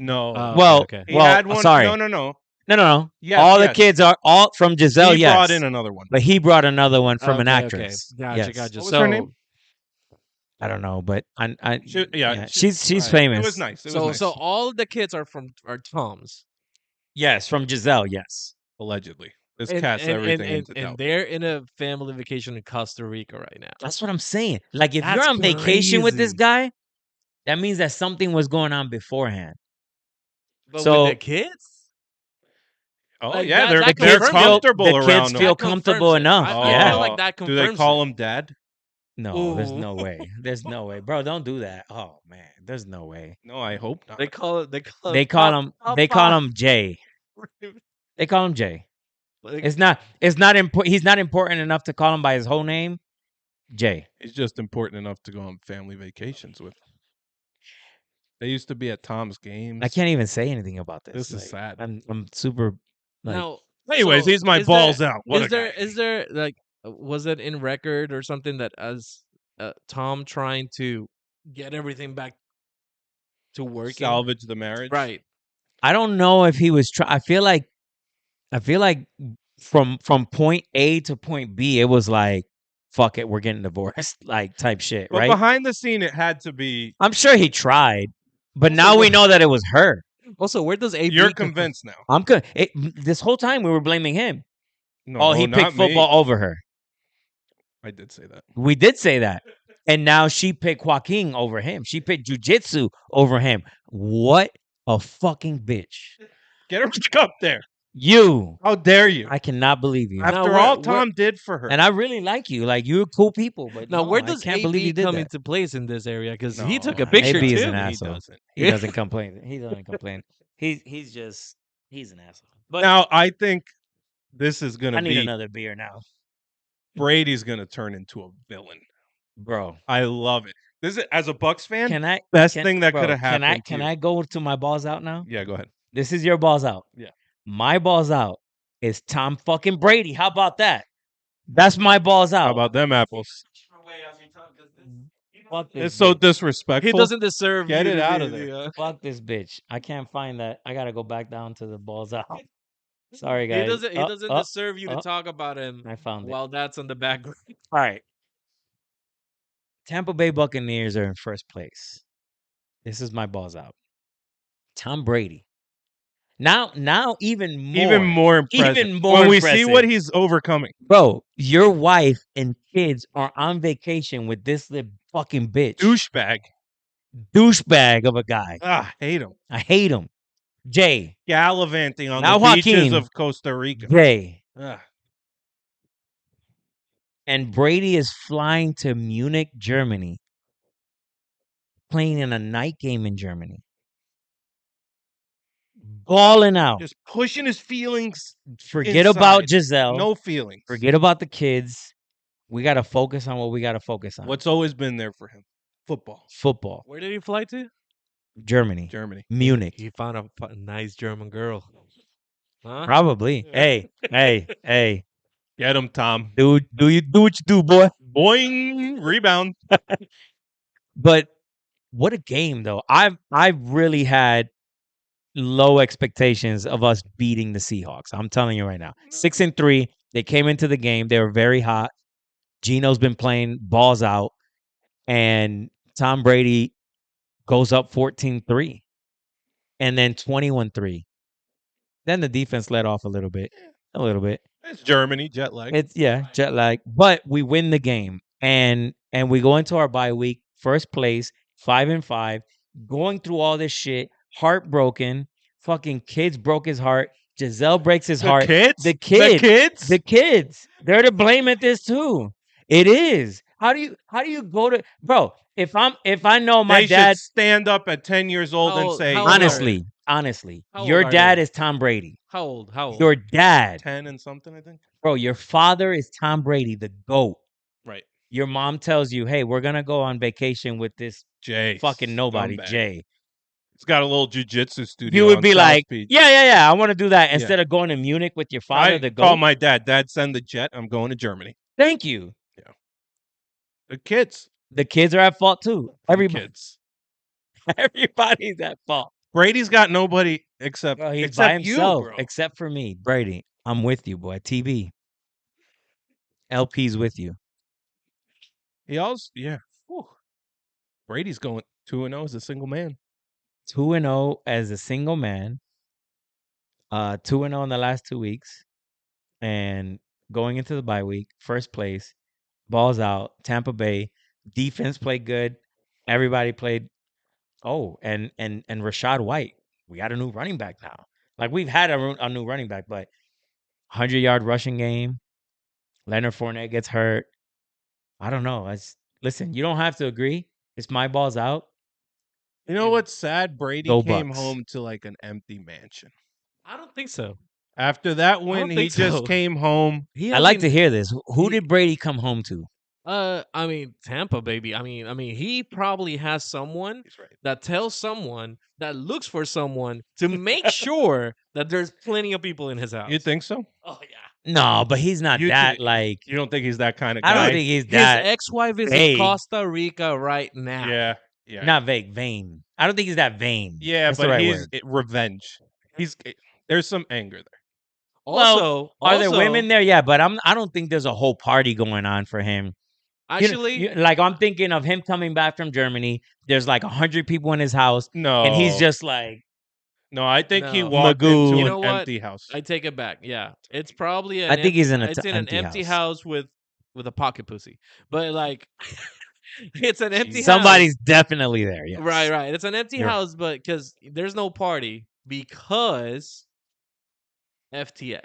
S3: Okay.
S2: He had one.
S1: Sorry.
S2: No.
S1: Yes, all the kids are all from Giselle.
S2: He brought in another one,
S1: but he brought another one from an actress.
S3: Okay. Gotcha.
S2: What was her name?
S1: I don't know, but she's famous.
S2: It was nice.
S3: So all the kids are Toms.
S1: Yes, from Giselle. Yes,
S2: allegedly. This casts everything into doubt.
S3: And they're in a family vacation in Costa Rica right now.
S1: That's what I'm saying. Like, if you're on vacation with this guy, that means that something was going on beforehand.
S3: But with the kids?
S2: Oh, yeah, they're comfortable around them.
S1: The kids feel comfortable enough.
S3: I feel like that confirms.
S2: Do they call him dad?
S1: No, there's no way. There's no way, bro. Don't do that. Oh man, there's no way.
S2: No, I hope not.
S3: They call
S1: him Jay. They call him Jay. It's not important. He's not important enough to call him by his whole name, Jay.
S2: He's just important enough to go on family vacations with. They used to be at Tom's games.
S1: I can't even say anything about this.
S2: This is sad.
S1: I'm super.
S3: Now,
S2: anyways, he's my balls out.
S3: Is there was it in record or something that as Tom trying to get everything back to working,
S2: salvage the marriage?
S3: Right.
S1: I don't know if he was I feel like from point A to point B, it was like, fuck it, we're getting divorced, like type shit,
S2: but
S1: right?
S2: Behind the scene, it had to be.
S1: I'm sure he tried, but now we know that it was her.
S3: Also, where does AP?
S2: You're convinced now.
S1: I'm good. This whole time we were blaming him.
S2: No,
S1: he
S2: not
S1: picked football
S2: me.
S1: over her.
S2: I did say that.
S1: We did say that. And now she picked Joaquin over him. She picked jiu-jitsu over him. What a fucking bitch.
S2: Get her up there.
S1: You.
S2: How dare you?
S1: I cannot believe you.
S2: After all Tom did for her.
S1: And I really like you. Like, you're cool people. But
S3: now,
S1: no,
S3: where
S1: I
S3: does
S1: can't believe you
S3: AB
S1: did
S3: come
S1: that.
S3: into place in this area? Because he
S2: No,
S3: took a picture
S1: AB
S3: too.
S1: is an asshole. He doesn't complain. He doesn't complain. He's an asshole. But
S2: now, I think this is going
S1: I
S2: to
S1: need
S2: be
S1: another beer now.
S2: Brady's going to turn into a villain.
S1: Bro.
S2: I love it. This is, as a Bucs fan,
S1: best
S2: thing that could have happened.
S1: Can I go to my balls out now?
S2: Yeah, go ahead.
S1: This is your balls out.
S2: Yeah.
S1: My balls out is Tom fucking Brady. How about that? That's my balls out.
S2: How about them apples?
S1: Fuck this
S2: It's so
S1: bitch.
S2: disrespectful.
S3: He doesn't deserve
S2: Get
S3: you
S2: it
S3: to
S2: out
S3: be
S2: of there.
S3: the,
S1: Fuck this bitch. I can't find that. I gotta go back down to the balls out. Sorry, guys.
S3: He doesn't deserve you to talk about him
S1: I found it.
S3: while that's on the background.
S1: All right. Tampa Bay Buccaneers are in first place. This is my balls out. Tom Brady. Now even more
S2: impressive.
S1: Even more
S2: when we
S1: impressive.
S2: see what he's overcoming.
S1: Bro, your wife and kids are on vacation with this little fucking bitch. Douchebag of a guy.
S2: Hate him.
S1: I hate him. Jay.
S2: Gallivanting on
S1: Now
S2: the beaches
S1: Joaquin.
S2: of Costa Rica.
S1: Jay. And Brady is flying to Munich, Germany, playing in a night game in Germany. Balling out.
S2: Just pushing his feelings.
S1: Forget
S2: inside.
S1: about Giselle.
S2: No feelings.
S1: Forget about the kids. We got to focus on what we got to focus on.
S2: What's always been there for him? Football.
S3: Where did he fly to?
S1: Germany. Munich.
S3: He found a nice German girl. Huh?
S1: Probably. Hey.
S2: Get him, Tom.
S1: Do what you do, boy.
S2: Boing. Rebound.
S1: But what a game, though. I really had low expectations of us beating the Seahawks. I'm telling you right now. 6-3. They came into the game. They were very hot. Gino's been playing balls out. And Tom Brady goes up 14-3. And then 21-3. Then the defense let off a little bit.
S2: It's Germany, jet lag.
S1: Jet lag. But we win the game. And we go into our bye week, first place, 5-5, going through all this shit, heartbroken. Fucking kids broke his heart. Giselle breaks his heart. The kids. They're to blame at this too. It is. How do you go to, bro? If I know my dad,
S2: should stand up at 10 years old and say,
S1: honestly, your dad is Tom Brady.
S3: How old?
S1: Your dad,
S2: 10 and something, I think.
S1: Bro, your father is Tom Brady, the GOAT.
S2: Right.
S1: Your mom tells you, hey, we're going to go on vacation with this
S2: Jay.
S1: fucking nobody,
S2: scumbag.
S1: Jay.
S2: He's got a little jiu-jitsu studio.
S1: You would be
S2: South
S1: like,
S2: Beach.
S1: yeah, I want to do that. Instead of going to Munich with your father, the GOAT.
S2: Call my dad. Dad, send the jet. I'm going to Germany.
S1: Thank you.
S2: Yeah. The kids.
S1: The kids are at fault too.
S2: Everybody's
S1: at fault.
S2: Brady's got nobody except
S1: by
S2: himself,
S1: you, bro. Except for me, Brady. I'm with you, boy. TB. LP's with you.
S2: He also, Whew. Brady's going 2-0 as a single man.
S1: 2-0 as a single man. 2-0 in the last 2 weeks. And going into the bye week, first place, balls out, Tampa Bay. Defense played good. Everybody played. Oh, and Rashad White. We got a new running back now. Like, we've had a new running back, but 100-yard rushing game. Leonard Fournette gets hurt. I don't know. Listen, you don't have to agree. It's my balls out.
S2: You know what's sad? Brady came home to like an empty mansion.
S3: I don't think so.
S2: After that win, he just came home.
S1: I like to hear this. Who did Brady come home to?
S3: I mean, Tampa, baby. I mean, he probably has someone that tells someone that looks for someone to make sure that there's plenty of people in his house.
S2: You think so?
S3: Oh yeah.
S1: No, but he's not that like.
S2: You don't think he's that kind of guy?
S1: I don't think he's that.
S3: His ex-wife is in Costa Rica right now.
S2: Yeah.
S1: Not vain. I don't think he's that vain.
S2: Yeah,
S1: That's
S2: but
S1: the
S2: he's revenge. There's some anger there.
S3: Also,
S1: are there women there? Yeah, but I don't think there's a whole party going on for him.
S3: Actually,
S1: like, I'm thinking of him coming back from Germany. There's like 100 people in his house.
S2: No.
S1: And he's just like,
S2: No, I think he
S3: No.
S2: walked
S1: Magoo.
S2: into
S3: You know
S2: an
S3: what?
S2: empty house.
S3: I take it back. Yeah, it's probably
S1: I think he's in
S3: it's in an
S1: empty
S3: empty
S1: house.
S3: house with a pocket pussy, but like it's an empty
S2: Jesus.
S3: house.
S1: Somebody's definitely there. Yes.
S3: Right. It's an empty
S1: You're right.
S3: house, but because there's no party because FTX.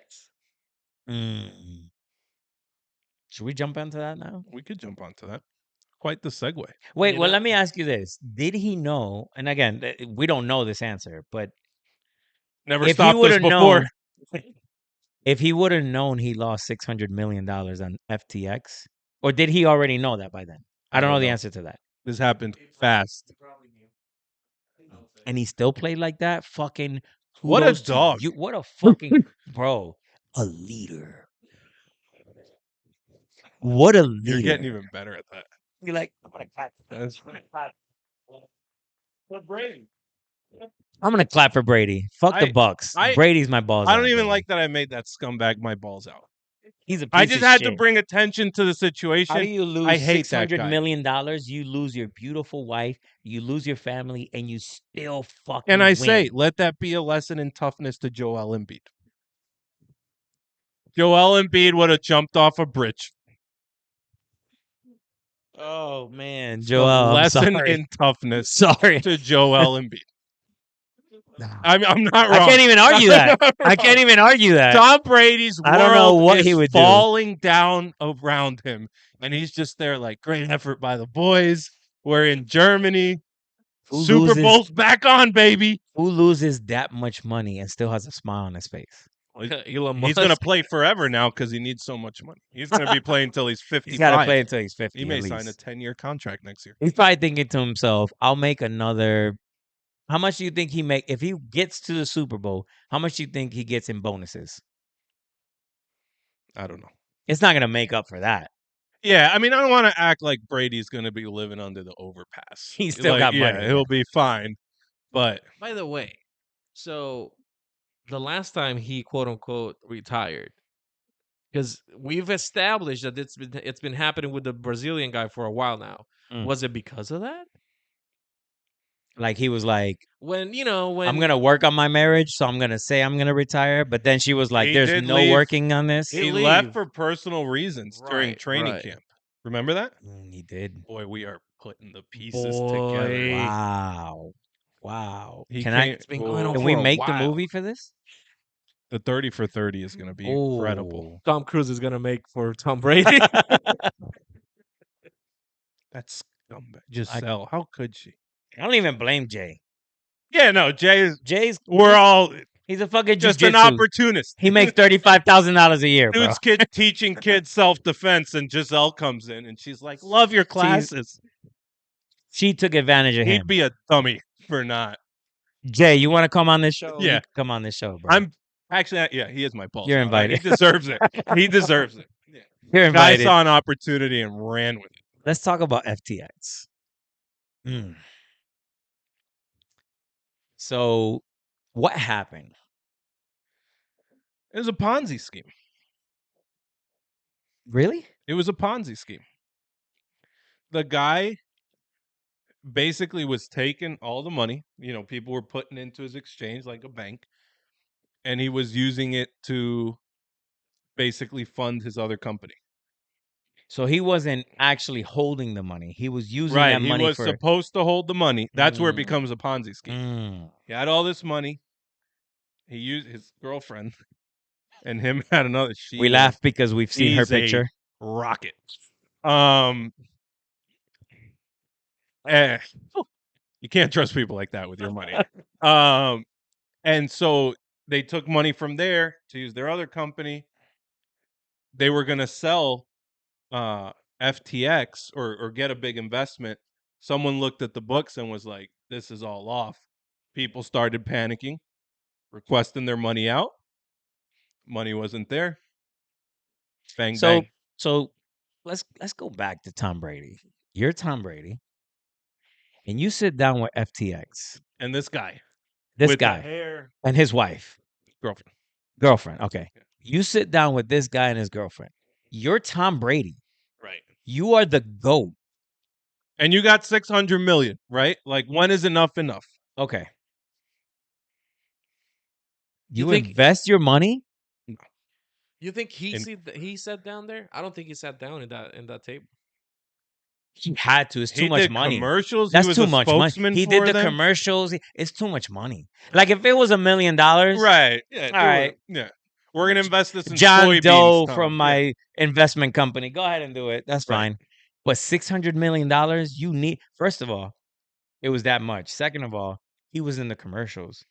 S1: Mm. Should we jump into that now?
S2: We could jump onto that. Quite the segue.
S1: Wait,
S3: You
S1: well,
S3: know?
S1: let me ask you this. Did he know? And again, we don't know this answer, but
S2: Never
S1: if he
S2: stopped
S1: would
S2: us
S1: have
S2: before.
S1: known, if he would have known he lost $600 million on FTX, or did he already know that by then? I don't know the answer to that.
S2: This happened fast.
S1: And he still played like that? Fucking
S2: What a
S1: kudos to
S2: dog.
S1: you. What a fucking bro. A leader. What a leader.
S2: You're getting even better at that.
S1: You're like, I'm gonna clap.
S2: That's
S1: For Brady. I'm gonna clap for Brady. Fuck the Bucs. Brady's my balls.
S2: I don't even like that I made that scumbag my balls out.
S1: He's a piece
S2: I just
S1: of
S2: had
S1: shit.
S2: to bring attention to the situation.
S1: How do you lose
S2: I hate that
S1: $600
S2: guy.
S1: million? You lose your beautiful wife, you lose your family, and you still fucking
S2: And I
S1: win.
S2: say, let that be a lesson in toughness to Joel Embiid. Joel Embiid would have jumped off a bridge.
S1: Oh man,
S2: The
S1: Joel, I'm
S2: lesson
S1: sorry.
S2: in toughness
S1: Sorry.
S2: to Joel Embiid. I'm not wrong.
S1: I can't even argue that. I can't even argue that.
S2: Tom Brady's
S1: I don't know
S2: world
S1: what
S2: is
S1: he would do.
S2: falling down around him, and he's just there like, great effort by the boys. We're in Germany.
S1: Who
S2: Super
S1: loses-
S2: Bowl's back on, baby.
S1: Who loses that much money and still has a smile on his face?
S3: Elon
S2: He's
S3: Musk.
S2: going to play forever now because he needs so much money. He's going to be playing until he's 55.
S1: He's got to play until he's 50.
S2: He may
S1: at
S2: sign a
S1: least.
S2: 10-year contract next year.
S1: He's probably thinking to himself, I'll make another. How much do you think he make if he gets to the Super Bowl? How much do you think he gets in bonuses?
S2: I don't know.
S1: It's not going to make up for that.
S2: Yeah, I mean, I don't want to act like Brady's going to be living under the overpass.
S1: He's still got money.
S2: Yeah, he'll be fine. But
S3: By the way, so the last time he quote unquote retired, because we've established that it's been happening with the Brazilian guy for a while now. Was it because of that?
S1: Like he was like,
S3: when
S1: I'm gonna work on my marriage, so I'm gonna say I'm gonna retire. But then she was like,
S2: He
S1: "There's
S2: did
S1: no
S2: leave.
S1: working on this."
S2: he left for personal reasons during training camp. Remember that?
S1: He did.
S2: Boy, we are putting the pieces together.
S1: Wow.
S2: He
S1: Can I?
S2: came-
S3: It's been going on
S1: Can
S3: for
S1: we
S3: a
S1: make the
S3: while.
S1: movie for this?
S2: The 30 for 30 is going to be incredible.
S3: Tom Cruise is gonna make for Tom Brady.
S2: That's scumbag. Gisselle, how could she?
S1: I don't even blame Jay.
S2: Yeah, no, Jay's.
S1: He's a fucking
S2: just an
S1: jujitsu.
S2: opportunist.
S1: He makes $35,000 a year, bro.
S2: Dude's kid teaching kids self-defense, and Giselle comes in, and she's like, love your classes.
S1: She took advantage of him.
S2: He'd be a dummy for not.
S1: Jay, you want to come on this show?
S2: Yeah.
S1: You can come on this show, bro.
S2: I'm actually, yeah, he is my boss.
S1: You're invited.
S2: He deserves it. He deserves it. Yeah.
S1: You're
S2: Guy
S1: invited.
S2: saw an opportunity and ran with it.
S1: Let's talk about FTX. So, what happened?
S2: It was a Ponzi scheme.
S1: Really?
S2: It was a Ponzi scheme. The guy basically was taking all the money, people were putting into his exchange like a bank, and he was using it to basically fund his other company.
S1: So he wasn't actually holding the money. He was using that money
S2: He was
S1: for...
S2: supposed to hold the money. That's where it becomes a Ponzi scheme. He had all this money. He used his girlfriend, and him had another.
S1: We laugh because we've seen her picture.
S2: Rocket. You can't trust people like that with your money. And so they took money from there to use their other company. They were going to sell FTX or get a big investment. Someone looked at the books and was like, this is all off. People started panicking, requesting their money out. Money wasn't there. Bang, bang.
S1: So let's go back to Tom Brady. You're Tom Brady. And you sit down with FTX.
S2: And this guy.
S1: This
S2: with
S1: guy.
S2: The hair.
S1: And his wife. Girlfriend. Okay.
S2: Yeah.
S1: You sit down with this guy and his girlfriend. You're Tom Brady.
S2: Right.
S1: You are the GOAT.
S2: And you got $600 million, right? Like, when is enough?
S1: Okay. You invest your money?
S3: You think he sat down there? I don't think he sat down in that table.
S1: He had to. It's too
S2: He
S1: much
S2: did
S1: money.
S2: commercials.
S1: That's
S2: He was
S1: too
S2: a
S1: much money.
S2: spokesman
S1: He
S2: for
S1: did the
S2: them.
S1: commercials. It's too much money. Like if it was $1 million,
S2: Right. Yeah.
S1: all right.
S2: Yeah. We're gonna invest this in
S1: John
S2: soybeans,
S1: Doe
S2: Tom.
S1: from my investment company. Go ahead and do it. That's fine. But $600 million, you need. First of all, it was that much. Second of all, he was in the commercials.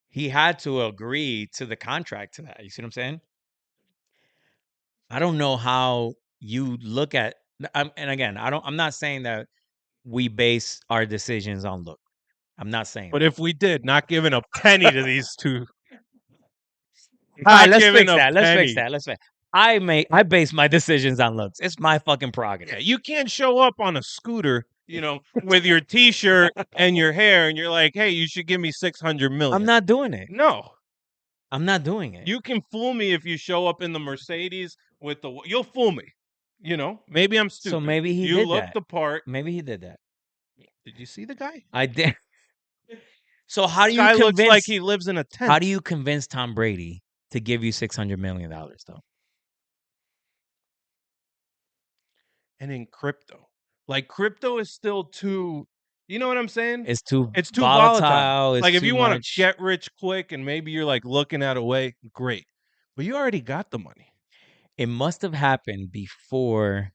S1: He had to agree to the contract to that. You see what I'm saying? I don't know how you look at. And again, I'm not saying that we base our decisions on look. I'm not saying.
S2: But
S1: that.
S2: if we did, not giving a penny to these two.
S1: All right, let's fix that. Let's fix that. I base my decisions on looks. It's my fucking prerogative.
S2: Yeah, you can't show up on a scooter, with your T-shirt and your hair, and you're like, "Hey, you should give me $600 million."
S1: I'm not doing it.
S2: No,
S1: I'm not doing it.
S2: you can fool me if you show up in the Mercedes with the. You'll fool me. Maybe I'm stupid.
S1: So maybe he
S2: you
S1: did
S2: look
S1: that.
S2: the part.
S1: Maybe he did that.
S2: Did you see the guy?
S1: I did. So how do you
S2: guy
S1: convince?
S2: looks like he lives in a tent.
S1: How do you convince Tom Brady to give you $600 million though?
S2: And in crypto, crypto is still too. You know what I'm saying?
S1: It's too
S2: volatile.
S1: It's
S2: If
S1: too
S2: you want to
S1: much.
S2: get rich quick and maybe you're looking at a way, great. But you already got the money.
S1: It must have happened before.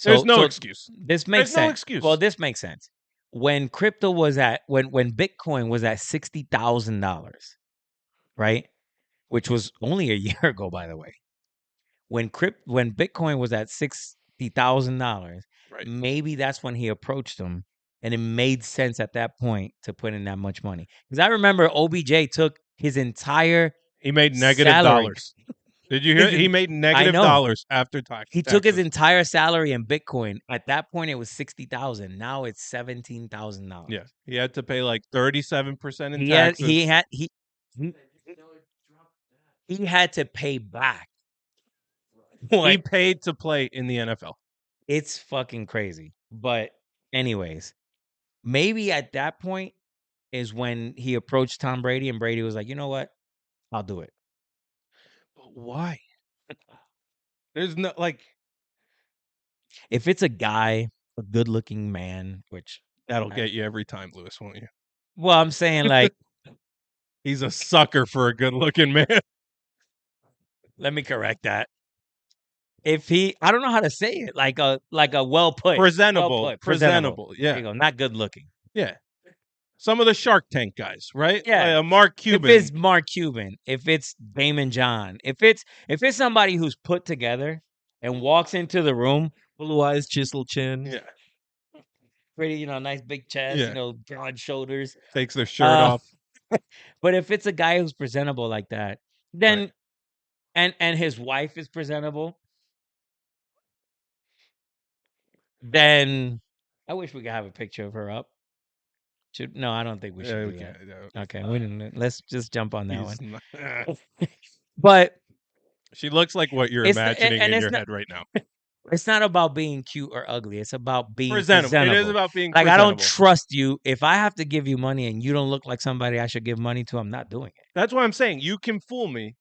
S2: There's no excuse.
S1: This makes
S2: There's
S1: sense.
S2: no excuse.
S1: Well, this makes sense. When crypto was at when Bitcoin was at $60,000, right? Which was only a year ago, by the way. When Bitcoin was at $60,000,
S2: right.
S1: Maybe that's when he approached him, and it made sense at that point to put in that much money. Because I remember OBJ took his entire
S2: he made negative
S1: salary.
S2: Dollars. Did you hear? He made negative dollars after tax.
S1: He took his entire salary in Bitcoin. At that point, it was $60,000. Now it's $17,000.
S2: Yeah, he had to pay 37% in taxes.
S1: He had to pay back.
S2: He paid to play in the NFL.
S1: It's fucking crazy. But anyways, maybe at that point is when he approached Tom Brady, and Brady was like, you know what? I'll do it.
S2: But why? There's no
S1: if it's a guy, a good-looking man, which
S2: that'll get you every time, Lewis, won't you?
S1: Well, I'm saying
S2: he's a sucker for a good-looking man.
S1: Let me correct that. If I don't know how to say it, like a well put,
S2: presentable, yeah.
S1: There you go, not good looking.
S2: Yeah. Some of the Shark Tank guys, right?
S1: Yeah,
S2: Mark Cuban.
S1: If it's Mark Cuban, if it's Damon John, if it's somebody who's put together and walks into the room,
S3: blue eyes, chiseled chin,
S2: yeah,
S1: pretty, nice big chest, broad shoulders,
S2: takes their shirt off.
S1: But if it's a guy who's presentable like that, then and his wife is presentable, then I wish we could have a picture of her up. No, I don't think we should do that. No, okay, we didn't. Let's just jump on that one. But
S2: she looks like what you're imagining in your head right now.
S1: It's not about being cute or ugly. It's about being presentable.
S2: It is about being
S1: presentable. I don't trust you. If I have to give you money and you don't look like somebody I should give money to, I'm not doing it.
S2: That's why I'm saying you can fool me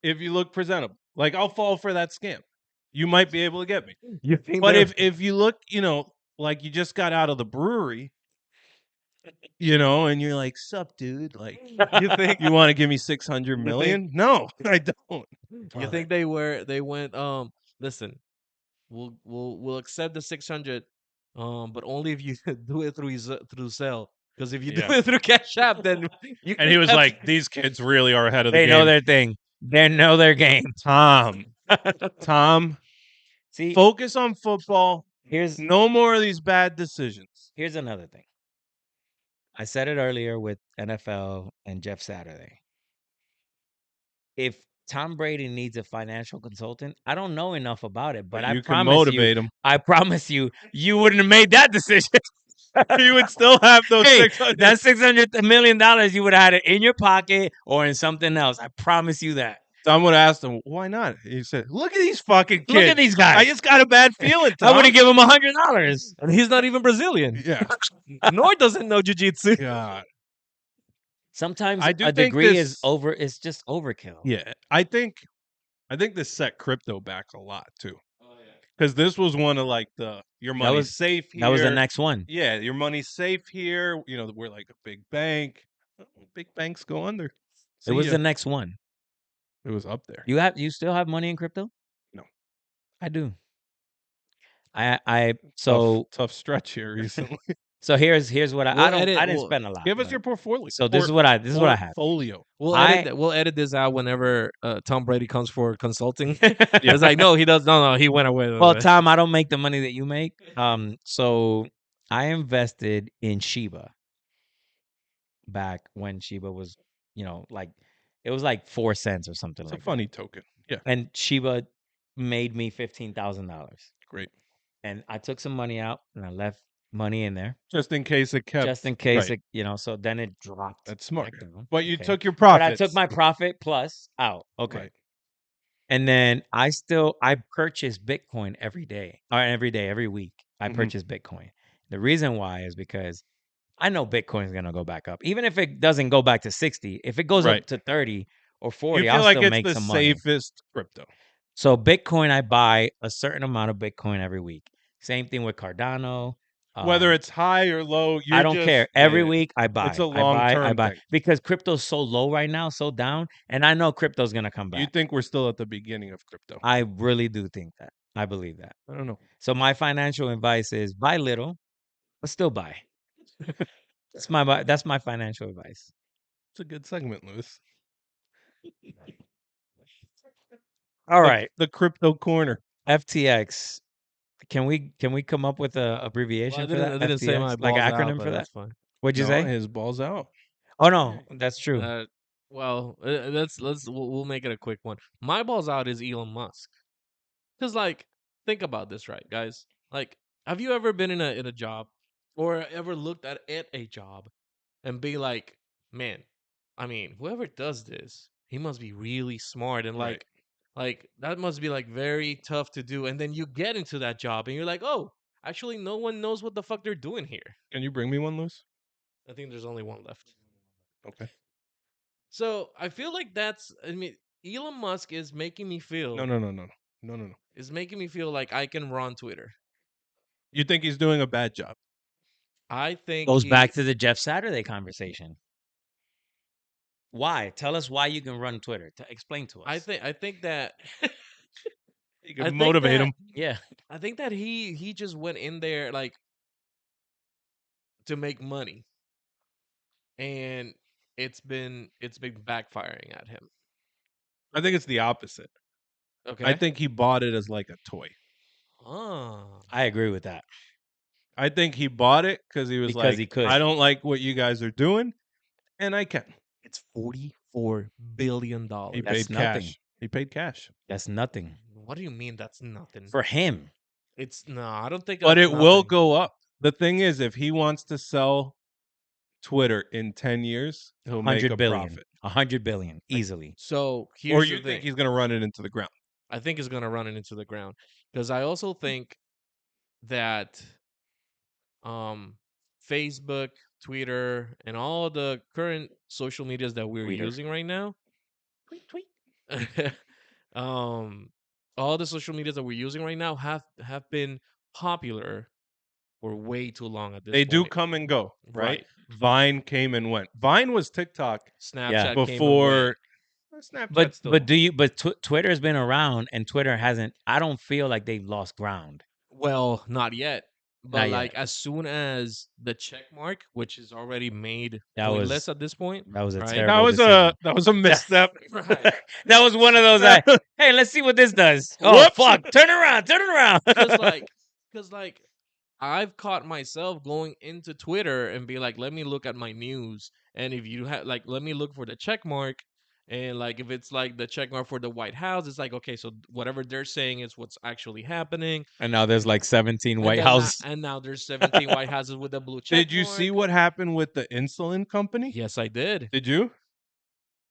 S2: if you look presentable. I'll fall for that scam. You might be able to get me.
S1: You think?
S2: But if you look, like you just got out of the brewery, and you're like, "Sup, dude? You think you want to give me $600 million? No, I don't."
S3: You think they went? Listen, we'll accept the 600, but only if you do it through Gisselle. Because if you do it through Cash App, then
S2: and he was like, "These kids really are ahead of the game.
S1: They know their thing. They know their game."
S2: Tom,
S1: see,
S2: focus on football.
S1: Here's
S2: no more of these bad decisions.
S1: Here's another thing. I said it earlier with NFL and Jeff Saturday. If Tom Brady needs a financial consultant, I don't know enough about it, but
S2: you can motivate him.
S1: I promise you wouldn't have made that decision.
S2: You would still have those 600.
S1: That $600 million, you would have had it in your pocket or in something else. I promise you that.
S2: Someone asked him, why not? He said, look at these fucking kids.
S1: Look at these guys.
S2: I just got a bad feeling, Tom.
S1: I would have given him $100.
S3: And he's not even Brazilian.
S2: Yeah.
S3: Nor doesn't know jiu-jitsu.
S2: God.
S1: Sometimes
S2: I do
S1: a
S2: think
S1: degree is
S2: this.
S1: it's just overkill.
S2: Yeah, I think this set crypto back a lot too. Because this was one of like your
S1: That
S2: money's
S1: was
S2: safe
S1: that was the
S2: here.
S1: next one.
S2: Yeah, your money's safe here. You know, we're like a big bank. Big banks go under.
S1: It was
S2: ya.
S1: the next one.
S2: It was up there.
S1: You still have money in crypto?
S2: No.
S1: I do. So
S2: tough stretch here recently.
S1: so here's what
S3: We'll
S1: I
S3: edit.
S1: didn't spend a lot.
S2: Give us
S1: but-
S2: your portfolio.
S1: So this is what I have.
S2: Portfolio.
S3: We'll edit this out whenever Tom Brady comes for consulting. It's like no, he does. No, he went away.
S1: Well, Tom, I don't make the money that you make. So I invested in Shiba back when Shiba was, like it was like 4 cents or something
S2: It's
S1: like
S2: a funny token. Yeah,
S1: that. And Shiba made me $15,000.
S2: great.
S1: And I took some money out and I left money in there
S2: Just in case it kept.
S1: just in case
S2: right.
S1: so then it dropped.
S2: That's smart.
S1: back down.
S2: But you
S1: Okay.
S2: took your
S1: But
S2: profits.
S1: I took my profit plus out. Okay.
S2: Right.
S1: And then I purchase Bitcoin every day, every week. I
S2: Mhm.
S1: purchase Bitcoin. The reason why is because I know Bitcoin is going to go back up. Even if it doesn't go back to 60, if it goes
S2: Right.
S1: up to 30 or
S2: You
S1: 40,
S2: feel
S1: I'll
S2: like
S1: still
S2: it's
S1: make
S2: the
S1: some money.
S2: safest crypto.
S1: So Bitcoin, I buy a certain amount of Bitcoin every week. Same thing with Cardano.
S2: Whether it's high or low,
S1: I don't care. Every week I buy.
S2: It's a
S1: I
S2: long-term
S1: buy
S2: thing.
S1: because crypto's so low right now, so down, and I know crypto's gonna come back.
S2: You think we're still at the beginning of crypto?
S1: I really do think that. I believe that.
S2: I don't know.
S1: So my financial advice is buy little, but still buy. That's my financial advice.
S2: It's a good segment, Lewis.
S1: All right,
S2: The crypto corner.
S1: FTX. Can we come up with a abbreviation for that?
S3: I didn't say my
S1: FTX? Like an
S3: balls out,
S1: acronym
S3: but
S1: for that?
S3: that's fine.
S1: What'd you
S2: No,
S1: say?
S2: his balls out.
S1: Oh no, that's true.
S3: We'll make it a quick one. My balls out is Elon Musk. Cause like, think about this, right, guys? Like, have you ever been in a job or ever looked at a job and be like, man, I mean, whoever does this, he must be really smart and
S2: Right.
S3: like that must be like very tough to do. And then you get into that job and you're like, oh, actually, no one knows what the fuck they're doing here.
S2: Can you bring me one, Lewis?
S3: I think there's only one left.
S2: Okay.
S3: So I feel like I mean, Elon Musk is making me feel.
S2: No.
S3: Is making me feel like I can run Twitter.
S2: You think he's doing a bad job?
S3: I think
S1: Goes back to the Jeff Saturday conversation. Why? Tell us why you can run Twitter. Explain to us.
S3: I think that
S2: You can motivate him.
S1: Yeah.
S3: I think that he just went in there like to make money, and it's been backfiring at him.
S2: I think it's the opposite.
S3: Okay.
S2: I think he bought it as like a toy.
S1: I agree with that.
S2: I think he bought it because he was
S1: Because
S2: like,
S1: he could.
S2: I don't like what you guys are doing, and I can.
S3: It's $44 billion.
S2: He
S1: That's
S2: paid
S1: nothing.
S2: cash. He paid cash.
S1: That's nothing
S3: What do you mean that's nothing?
S1: for him.
S3: It's no, I don't think.
S2: But
S3: that's
S2: it will
S3: nothing.
S2: go up. The thing is, if he wants to sell Twitter in 10 years, he'll make a
S1: 100 billion.
S2: profit.
S1: 100 billion easily.
S3: So here's
S2: Or
S3: the
S2: you
S3: thing.
S2: think he's going to run it into the ground?
S3: I think it's gonna run it into the ground because I also think that Facebook, Twitter, and all the current social medias that we're
S1: Twitter.
S3: using right now,
S1: Tweet.
S3: all the social medias that we're using right now have been popular for way too long at this
S2: They
S3: point.
S2: do come and go, right?
S3: Right.
S2: Vine came and went. Vine was TikTok
S3: Snapchat
S2: before.
S1: But
S2: still.
S1: Twitter has been around and Twitter hasn't. I don't feel like they've lost ground.
S3: well, not yet. But
S1: Not
S3: like
S1: yet.
S3: as soon as the check mark, which is already made
S1: That
S3: pointless
S1: was-
S3: at this point,
S1: That was a
S3: right?
S1: terrible
S2: that
S1: decision.
S2: was a misstep.
S3: Right.
S1: That was one of those. Hey, let's see what this does. Oh
S2: Whoops.
S1: fuck! Turn around!
S3: Because like I've caught myself going into Twitter and be like, let me look at my news, and if you have like, let me look for the check mark, and like if it's like the check mark for the White House, it's like okay, so whatever they're saying is what's actually happening.
S1: And now there's like 17
S3: And
S1: White
S3: then
S1: House.
S3: and now there's 17 White Houses with a blue check.
S2: Did you see
S3: mark.
S2: what happened with the insulin company?
S3: Yes, I did.
S2: Did you?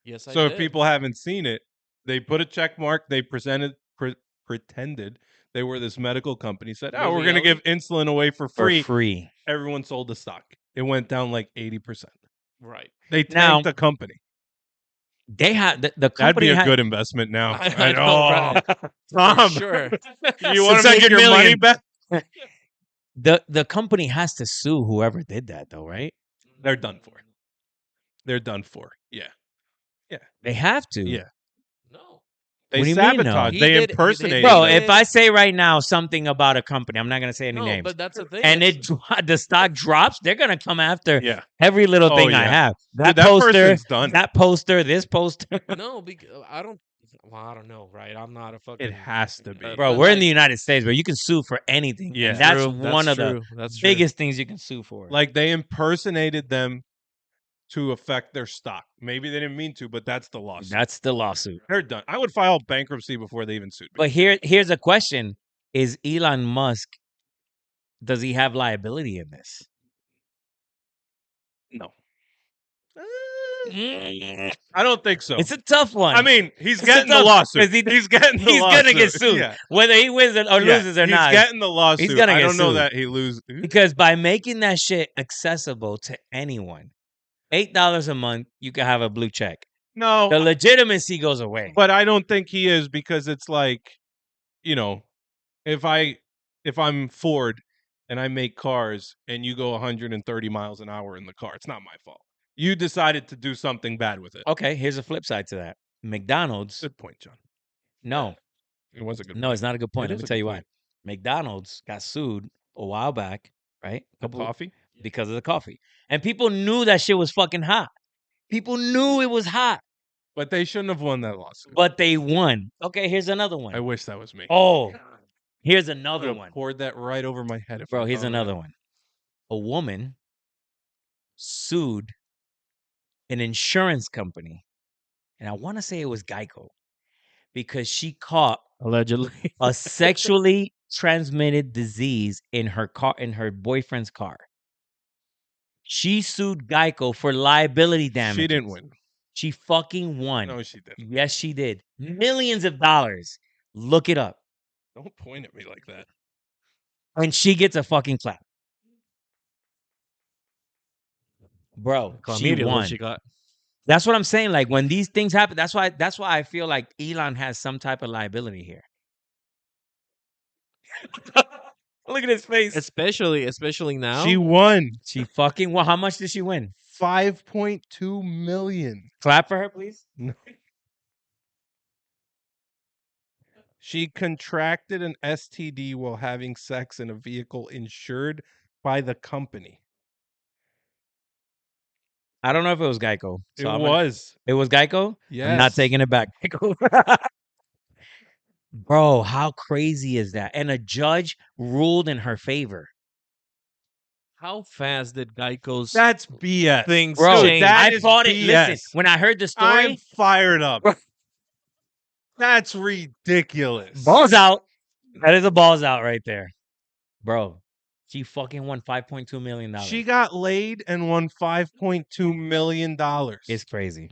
S3: Yes, I
S2: So
S3: did.
S2: if people haven't seen it, they put a check mark. They pretended they were this medical company. Said, "Oh, we're going to
S3: Really?
S2: give insulin away for
S1: For
S2: free."
S1: free.
S2: Everyone sold the stock. It went down like 80%.
S3: Right.
S2: They
S1: Now-
S2: tanked the company.
S1: They had the
S2: That'd
S1: company
S2: be a
S1: had,
S2: good investment now.
S3: I know, right?
S2: Tom,
S3: Sure.
S2: you want to
S1: 600
S2: make your money
S1: million.
S2: back?
S1: the company has to sue whoever did that, though, right?
S2: They're done for. They're done for. Yeah.
S1: They have to.
S2: Yeah.
S3: No.
S2: They
S1: What do you mean, no?
S2: sabotaged.
S3: He
S2: They
S3: did-
S2: impersonated.
S1: Bro,
S3: They
S1: if
S3: did-
S1: I say right now something about a company, I'm not gonna say any
S3: No,
S1: names,
S3: but that's the thing.
S1: and
S3: it's-
S1: the stock drops, they're gonna come after
S2: Yeah.
S1: every little
S2: Oh,
S1: thing I
S2: yeah.
S1: have. That
S2: Dude, that
S1: poster,
S2: person's done.
S1: that poster, this poster.
S3: no, because I don't. Well, I don't know, right? I'm not a fucking.
S2: It has to be.
S1: Bro,
S3: but
S1: we're in
S3: like-
S1: the United States, where you can sue for anything.
S2: Yeah.
S1: And that's
S3: True,
S1: one of the
S3: true, that's true.
S1: biggest things you can sue for.
S2: Like they impersonated them to affect their stock. Maybe they didn't mean to, but that's the lawsuit.
S1: That's the lawsuit.
S2: They're done. I would file bankruptcy before they even sued me.
S1: But here's a question: is Elon Musk? Does he have liability in this?
S2: No.
S1: Mm.
S2: I don't think so.
S1: It's a tough one.
S2: I mean, he's
S1: It's a
S2: getting the
S1: tough-
S2: lawsuit.
S1: 'cause
S2: He's getting the
S1: he's
S2: lawsuit.
S1: gonna get sued,
S2: Yeah.
S1: whether he wins it or
S2: Yeah,
S1: loses or not.
S2: He's getting the lawsuit.
S1: gonna
S2: I
S1: get
S2: don't know
S1: sued.
S2: that he loses.
S1: Because by making that shit accessible to anyone, $8 a month, you can have a blue check.
S2: No,
S1: The legitimacy goes away.
S2: but I don't think he is, because it's like, you know, if I'm Ford and I make cars and you go 130 miles an hour in the car, it's not my fault. You decided to do something bad with it.
S1: Okay, here's a flip side to that. McDonald's,
S2: Good point, John.
S1: no,
S2: It was a good
S1: no,
S2: point.
S1: it's not a good point.
S2: It
S1: Let
S2: is
S1: me
S2: a
S1: tell
S2: good
S1: you why.
S2: point.
S1: McDonald's got sued a while back, right?
S2: The coffee?
S1: Because of the coffee. And people knew that shit was fucking hot. People knew it was hot,
S2: But they shouldn't have won that lawsuit.
S1: but they won. Okay, here's another
S2: I
S1: one.
S2: wish that was me.
S1: Oh, here's
S2: I
S1: another
S2: would've
S1: one.
S2: poured that right over my head. If
S1: Bro,
S2: I
S1: here's
S2: thought of
S1: another
S2: that.
S1: one. A woman sued an insurance company, and I want to say it was Geico, because she caught
S3: Allegedly.
S1: a sexually transmitted disease in her car, in her boyfriend's car. She sued Geico for liability damage.
S2: She didn't win.
S1: She fucking won.
S2: No, she didn't.
S1: Yes, she did. Millions of dollars. Look it up.
S2: Don't point at me like that.
S1: And she gets a fucking clap. Bro, she
S3: Immediately
S1: won.
S3: she got.
S1: That's what I'm saying. Like, when these things happen, that's why I feel like Elon has some type of liability here. Look at his face.
S3: Especially now.
S2: She won
S1: She fucking won. How much did she win?
S2: $5.2 million.
S1: Clap for her, please.
S2: She contracted an STD while having sex in a vehicle insured by the company.
S1: I don't know if it was Geico.
S2: It
S1: so
S2: was.
S1: It was Geico?
S2: Yes.
S1: I'm not taking it back. Bro, how crazy is that? And a judge ruled in her favor.
S3: How fast did Geico's
S2: That's BS.
S3: things
S1: Bro,
S3: change?
S2: that
S1: I
S2: is
S1: thought it.
S2: BS.
S1: Listen, when I heard the
S2: I'm
S1: story,
S2: fired up. That's ridiculous.
S1: balls out. That is a balls out right there. Bro, she fucking won $5.2 million.
S2: She got laid and won $5.2 million.
S1: It's crazy.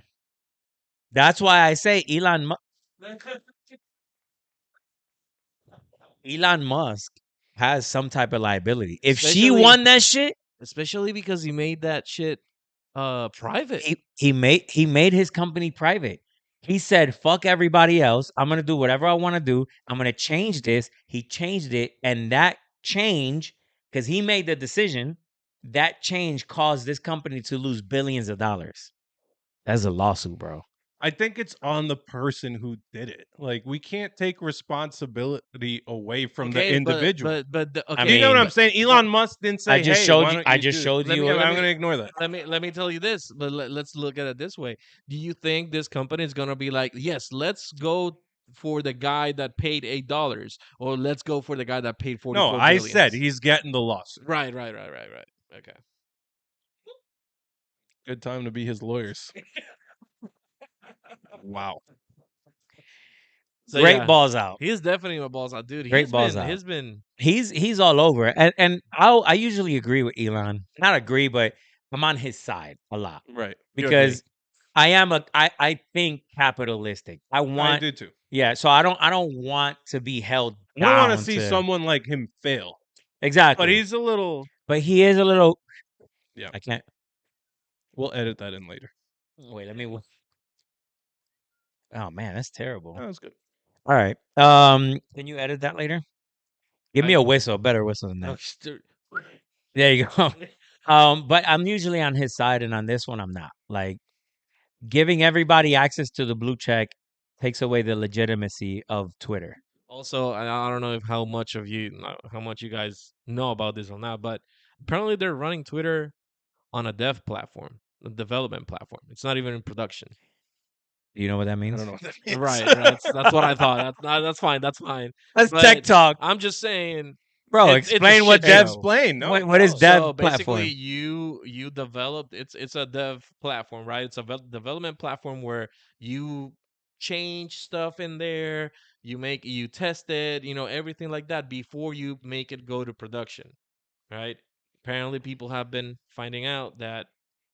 S1: That's why I say Elon Musk has some type of liability. If she
S3: Especially-
S1: won that shit,
S3: Especially because he made that shit private.
S1: he made his company private. He said, fuck everybody else. I'm going to do whatever I want to do. I'm going to change this. He changed it. And that change, because he made the decision, that change caused this company to lose billions of dollars. That's a lawsuit, bro.
S2: I think it's on the person who did it. Like, we can't take responsibility away from the individual.
S3: But
S1: I
S2: you know what
S1: mean,
S2: I'm saying? Elon Musk didn't say,
S1: I just
S2: hey,
S1: showed
S2: why
S1: you.
S2: don't
S1: I
S2: you
S1: just
S2: do
S1: showed
S2: this?
S1: you.
S2: I'm going to ignore that.
S3: let me tell you this, but let's look at it this way. Do you think this company is gonna be like, yes, let's go for the guy that paid $8, or let's go for the guy that paid 44
S2: No, I
S3: million?
S2: said he's getting the lawsuit.
S3: Right. Okay.
S2: Good time to be his lawyers. Wow.
S3: So,
S1: Great
S3: yeah,
S1: balls out.
S3: He is definitely a balls out, dude.
S1: Great balls out.
S3: He's been
S1: He's all over. And I usually agree with Elon. Not agree, but I'm on his side a lot.
S2: Right.
S1: Because I think capitalistic. I
S2: I do too.
S1: Yeah, so I don't want to be held
S2: I
S1: down.
S2: don't want to see someone like him fail.
S1: Exactly.
S2: But he's a little.
S1: But he is a little.
S2: Yeah.
S1: I can't.
S2: We'll edit that in later.
S1: Wait, let me. Oh man, that's terrible.
S2: That was good.
S1: All right. Can you edit that later? Give me a whistle, a better whistle than that. There you go. But I'm usually on his side, and on this one, I'm not. Like, giving everybody access to the blue check takes away the legitimacy of Twitter.
S3: Also, I don't know how much you guys know about this or not, but apparently they're running Twitter on a dev platform, a development platform. It's not even in production.
S1: Do you know what that
S2: I
S1: means?
S2: don't know what that means.
S3: Right. That's what I thought. That's fine. That's fine.
S1: That's
S3: But
S1: tech talk,
S3: I'm just saying,
S1: bro.
S3: it's a
S1: Explain what
S3: shit
S1: dev.
S3: show.
S2: Explain. No.
S1: What is dev
S3: So
S1: platform?
S3: basically, you developed. It's a dev platform, right? It's a development platform where you change stuff in there. You test it. Everything like that before you make it go to production, right? Apparently, people have been finding out that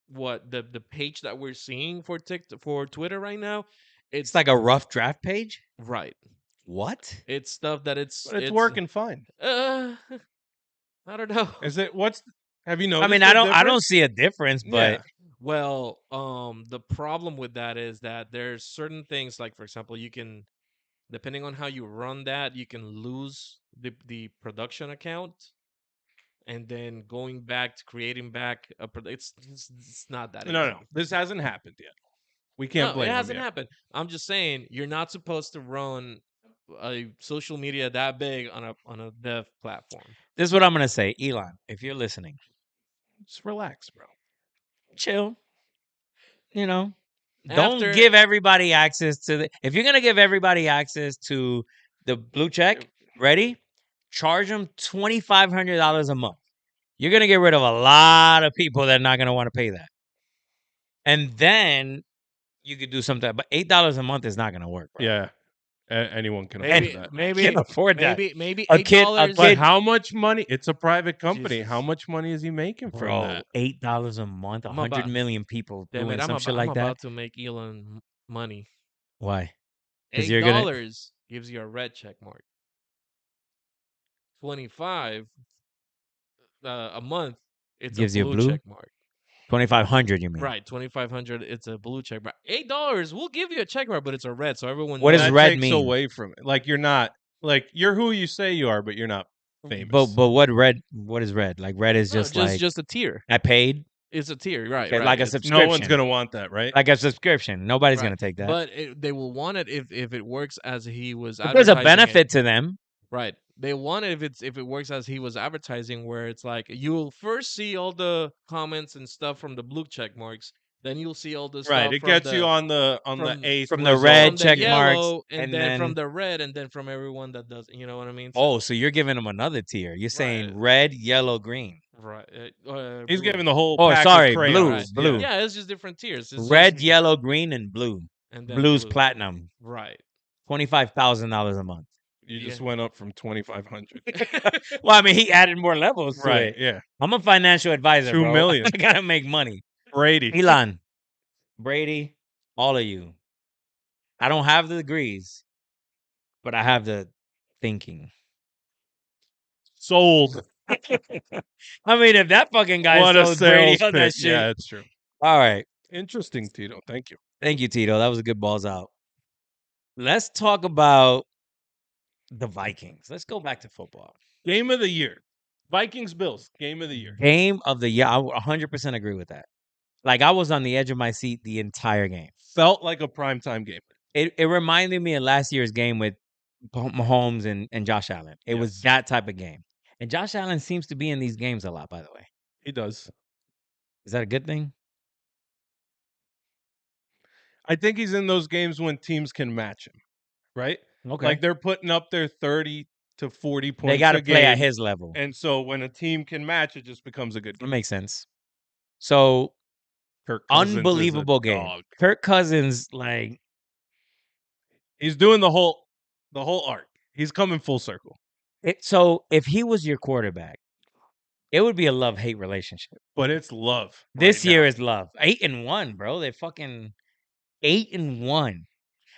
S3: what the page that we're seeing for Twitter right now,
S1: It's like a rough draft page.
S3: right.
S1: What?
S3: It's stuff that
S2: But it's working fine.
S3: I don't know.
S2: Is it? Have you noticed?
S1: I mean, I don't see a difference, but
S3: Well, the problem with that is that there's certain things, like for example, you can, depending on how you run that, you can lose the production account, and then going back to creating back it's not that easy.
S2: No. This hasn't happened yet. We can't blame
S3: it
S2: him
S3: hasn't
S2: yet.
S3: happened. I'm just saying you're not supposed to run a social media that big on a dev platform.
S1: this is what I'm gonna say, Elon. If you're listening,
S2: Just relax, bro.
S1: chill. Don't
S3: After-
S1: give everybody access to the. If you're gonna give everybody access to the blue check, ready? Charge them $2,500 a month. You're gonna get rid of a lot of people that are not gonna want to pay that, and then you could do something. But $8 a month is not gonna work, bro.
S2: Yeah. Anyone can
S3: maybe
S2: afford that.
S3: maybe
S1: Can't afford that.
S3: maybe
S1: A
S3: $8.
S1: kid-
S2: But how much money? It's a private company.
S3: Jesus.
S2: How much money is he making from
S1: Bro,
S2: that?
S1: $8 a month,
S3: I'm
S1: 100
S3: about-
S1: million people
S3: Damn
S1: doing
S3: it,
S1: some shit like
S3: I'm
S1: that.
S3: about to make Elon money.
S1: Why? 'Cause
S3: $8
S1: you're gonna-
S3: gives you a red check mark. 25 a month, it's
S1: Gives
S3: a
S1: you a
S3: blue
S1: blue?
S3: check mark.
S1: 2,500, you mean?
S3: Right, 2,500. It's a blue check mark. $8, we'll give you a check mark, but it's a red, so everyone.
S1: What
S3: knows.
S1: does
S2: That
S1: red
S2: takes
S1: mean?
S2: away from it. Like you're not you're who you say you are, but you're not famous.
S1: But what is red? Like red is
S3: No,
S1: just like
S3: just a tier.
S1: I paid.
S3: It's a tier, right?
S1: Okay,
S3: right.
S1: like a
S3: It's-
S1: subscription.
S2: No one's gonna want that, right?
S1: Like a subscription. Nobody's
S3: right.
S1: gonna take that.
S3: But they will want it if it works as he was.
S1: But there's a
S3: advertising it.
S1: benefit to them.
S3: Right. They want it if it works as he was advertising, where it's like you'll first see all the comments and stuff from the blue check marks, then you'll see all the stuff.
S2: Right. It
S3: from
S2: gets
S3: the,
S2: you on the
S3: from-
S2: eighth
S1: from the
S2: result.
S1: red
S3: from the
S1: check
S3: yellow,
S1: marks,
S3: and then from the red, and then from everyone that does. You know what I mean?
S1: Oh, so you're giving them another tier. You're saying
S3: Right.
S1: red, yellow, green.
S3: Right.
S2: He's
S3: blue.
S2: giving the whole.
S1: Oh,
S2: pack
S1: sorry,
S2: of crayons.
S1: blue,
S3: Right.
S1: blue.
S3: Yeah, it's just different tiers. It's
S1: Red,
S3: just,
S1: yellow, green, and blue.
S3: and then
S1: Blue's
S3: blue.
S1: platinum.
S3: Right.
S1: $25,000 a month.
S2: You just
S3: Yeah.
S2: went up from 2,500.
S1: Well, I mean, he added more levels to
S2: Right.
S1: it.
S2: Yeah.
S1: I'm a financial advisor,
S2: 2
S1: bro.
S2: million.
S1: I gotta make money.
S2: Brady.
S1: Elon, Brady, all of you. I don't have the degrees, but I have the thinking.
S2: Sold.
S1: I mean, if that fucking guy
S2: What a
S1: sold Brady
S2: sales
S1: on that
S2: pitch.
S1: shit.
S2: Yeah, it's true.
S1: All right.
S2: Interesting, Tito. Thank you.
S1: Thank you, Tito. That was a good balls out. Let's talk about the Vikings. Let's go back to football.
S2: Game of the year. Vikings Bills. Game of the year.
S1: Game of the year. I 100% agree with that. Like, I was on the edge of my seat the entire game.
S2: Felt like a primetime game.
S1: It reminded me of last year's game with Mahomes and Josh Allen. It was
S2: Yes.
S1: that type of game. And Josh Allen seems to be in these games a lot, by the way.
S2: He does.
S1: Is that a good thing?
S2: I think he's in those games when teams can match him, right?
S1: Okay.
S2: Like they're putting up their 30 to 40 points.
S1: They got to
S2: a
S1: play at
S2: game,
S1: his level.
S2: And so when a team can match, it just becomes a good
S1: That
S2: game.
S1: makes sense. So,
S2: Kirk Cousins is a
S1: unbelievable game.
S2: dog.
S1: Kirk Cousins, like,
S2: He's doing the whole arc. He's coming full circle.
S1: so if he was your quarterback, it would be a love-hate relationship.
S2: But it's love.
S1: This
S2: right
S1: year
S2: now.
S1: is love. 8-1, bro. They're fucking 8-1.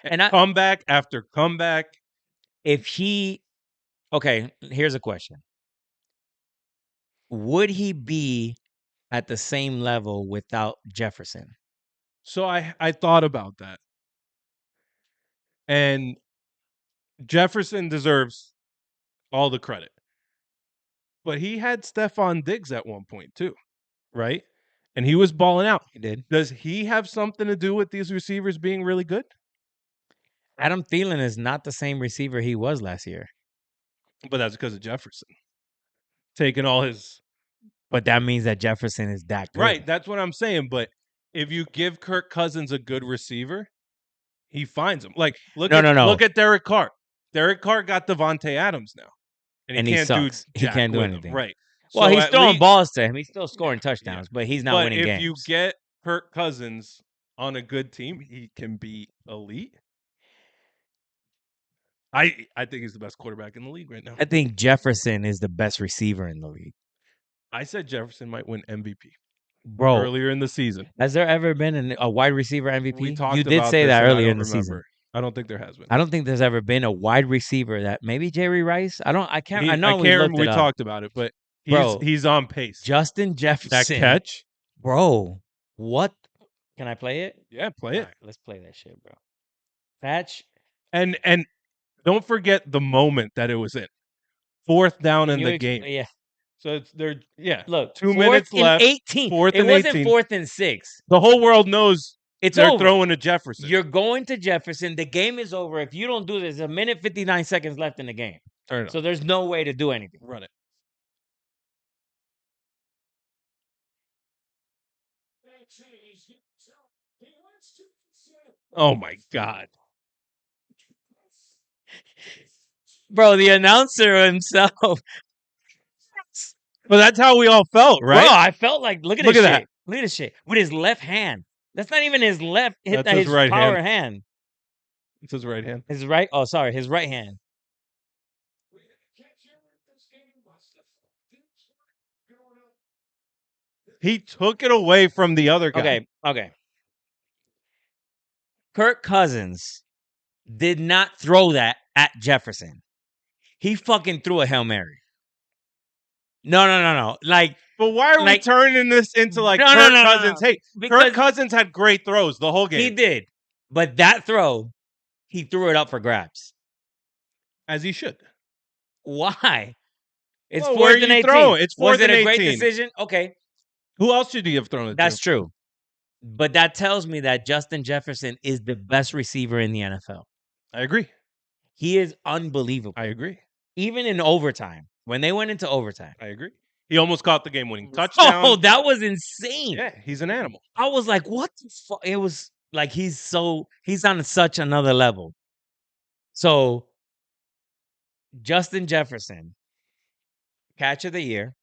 S1: And
S2: comeback after comeback.
S1: Okay, here's a question. Would he be at the same level without Jefferson.
S2: So I thought about that. And Jefferson deserves all the credit. But he had Stephon Diggs at one point too, right? And he was balling out.
S1: He did.
S2: Does he have something to do with these receivers being really good?
S1: Adam Thielen is not the same receiver he was last year.
S2: But that's because of Jefferson. Taking all his...
S1: But that means that Jefferson is that good.
S2: Right, that's what I'm saying. But if you give Kirk Cousins a good receiver, he finds him. Like, look at Derek Carr. Derek Carr got Devontae Adams now. And he can't
S1: sucks.
S2: do jack
S1: he can't do
S2: with
S1: anything.
S2: Him. Right.
S1: Well, he's throwing balls to him. He's still scoring touchdowns, but he's not winning games.
S2: But if you get Kirk Cousins on a good team, he can be elite. I think he's the best quarterback in the league right now.
S1: I think Jefferson is the best receiver in the league.
S2: I said Jefferson might win MVP.
S1: Bro,
S2: earlier in the season.
S1: Has there ever been a wide receiver MVP?
S2: We talked
S1: you did
S2: about
S1: say
S2: this
S1: that
S2: and
S1: earlier
S2: I
S1: in the
S2: don't remember.
S1: season.
S2: I don't think there has been.
S1: I don't think there's ever been a wide receiver that maybe Jerry Rice. I can't remember.
S2: We talked about it, but he's on pace.
S1: Justin Jefferson.
S2: That catch.
S1: Bro, what? Can I play it?
S2: Yeah, play it.
S1: Right, let's play that shit, bro. Patch.
S2: And don't forget the moment that it was in. 4th down in the game.
S1: Yeah.
S2: So
S1: Look,
S2: 2 minutes left.
S1: 18.
S2: 4th
S1: it
S2: and
S1: wasn't
S2: 18.
S1: 4th and 6.
S2: The whole world knows they're
S1: over.
S2: Throwing to Jefferson.
S1: You're going to Jefferson. The game is over. If you don't do this, there's a minute 59 seconds left in the game.
S2: Turn it
S1: so there's no way to do anything.
S2: Run it. Oh my God.
S1: Bro, the announcer himself.
S2: But that's how we all felt, right?
S1: Bro, I felt like, look at that. Look at this shit. With his left hand. That's not even his left. That's his right power hand.
S2: It's his right hand.
S1: His right. Oh, sorry. His right hand.
S2: He took it away from the other guy.
S1: Okay. Kirk Cousins did not throw that at Jefferson. He fucking threw a Hail Mary. No. Like,
S2: but why are we turning this into like Kirk Cousins? Hey, Kirk Cousins had great throws the whole game.
S1: He did. But that throw, he threw it up for grabs.
S2: As he should.
S1: Why? It's 4th and 18.
S2: It's 4th and 18. Was it a great
S1: decision? Okay.
S2: Who else should he have thrown it
S1: That's
S2: to?
S1: true. But that tells me that Justin Jefferson is the best receiver in the NFL.
S2: I agree.
S1: He is unbelievable.
S2: I agree.
S1: Even in overtime. When they went into overtime.
S2: I agree. He almost caught the game-winning touchdown.
S1: Oh, that was insane.
S2: Yeah, he's an animal.
S1: I was like, what the fuck? It was like he's on such another level. So, Justin Jefferson, catch of the year.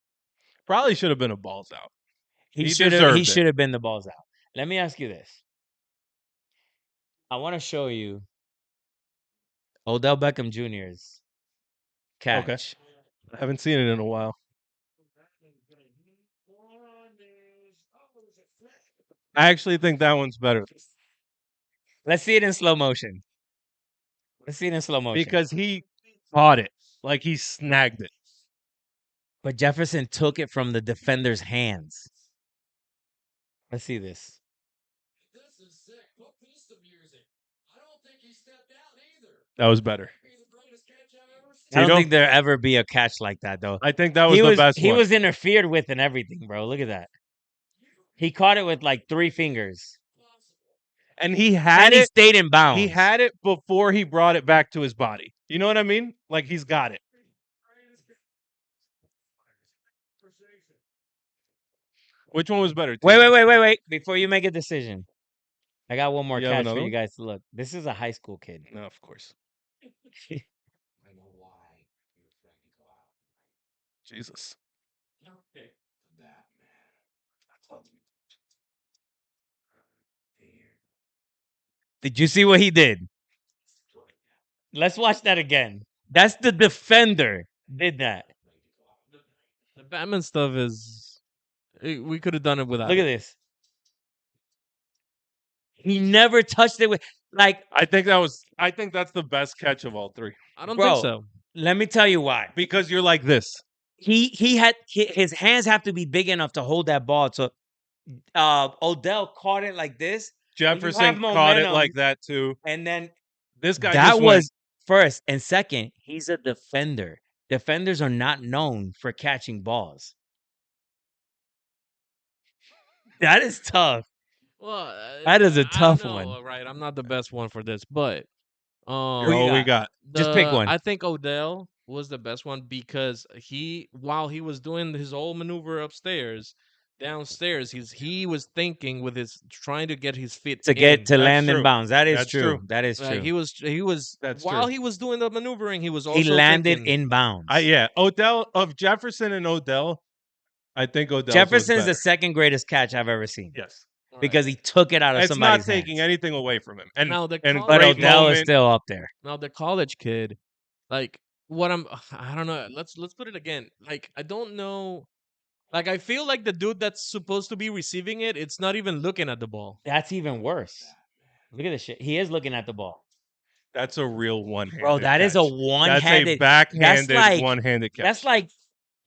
S2: Probably should have been a BallzOut.
S1: He should have been the BallzOut. Let me ask you this. I want to show you Odell Beckham Jr.'s catch.
S2: Okay. I haven't seen it in a while. I actually think that one's better.
S1: Let's see it in slow motion.
S2: Because he caught it. Like he snagged it.
S1: But Jefferson took it from the defender's hands. Let's see this.
S4: This is sick. Put this to music. I don't think he stepped out either.
S2: That was better.
S1: I don't think there'll ever be a catch like that, though.
S2: I think that was the best one.
S1: He was interfered with and everything, bro. Look at that. He caught it with like 3 fingers.
S2: And he
S1: stayed in bounds.
S2: He had it before he brought it back to his body. You know what I mean? Like he's got it. Which one was better?
S1: Wait. Before you make a decision. I got one more catch for you guys to look. This is a high school kid.
S2: No, of course.
S4: I know why you're trying to go out.
S2: Jesus.
S4: That man.
S1: Did you see what he did? Let's watch that again. That's the defender did that.
S3: The Batman stuff is... We could have done it without.
S1: Look at this. He never touched it with... Like,
S2: I think that's the best catch of all 3.
S3: I don't think so.
S1: Let me tell you why.
S2: Because you're like this.
S1: his hands have to be big enough to hold that ball. So Odell caught it like this.
S2: Jefferson caught it like that too.
S1: And then
S2: This guy
S1: that
S2: just
S1: was first. And second, he's a defender. Defenders are not known for catching balls. That is tough.
S3: Well,
S1: That is a
S3: I
S1: tough
S3: don't know,
S1: one.
S3: right? I'm not the best one for this, but
S2: You're all we got.
S1: Just pick one.
S3: I think Odell was the best one because while he was doing his whole maneuver downstairs, he was thinking with his trying to get his feet
S1: To get
S3: in.
S1: to
S2: That's
S1: land in
S2: true.
S1: bounds. That is
S2: That's
S1: true.
S2: true.
S1: That is
S3: Like
S1: true.
S3: he was
S2: That's
S3: while
S2: true.
S3: he was doing the maneuvering, he was also
S1: He landed
S3: thinking,
S1: in bounds.
S2: Yeah, Jefferson and Odell. I think Odell's
S1: Jefferson's
S2: was
S1: the
S2: better.
S1: second greatest catch I've ever seen.
S2: Yes,
S1: Because he took it out of
S2: it's
S1: somebody's
S2: not taking
S1: hands.
S2: anything away from him. And
S3: Now the
S2: and
S1: But
S2: great
S1: Odell
S2: moment.
S1: is still up there.
S3: Now the college kid, like I don't know. Let's put it again. Like I don't know. Like I feel like the dude that's supposed to be receiving it, it's not even looking at the ball.
S1: That's even worse. Look at this shit. He is looking at the ball.
S2: That's a real one-handed
S1: Bro, that
S2: catch.
S1: is a one-handed.
S2: That's a backhanded
S1: like-
S2: one-handed catch.
S1: That's like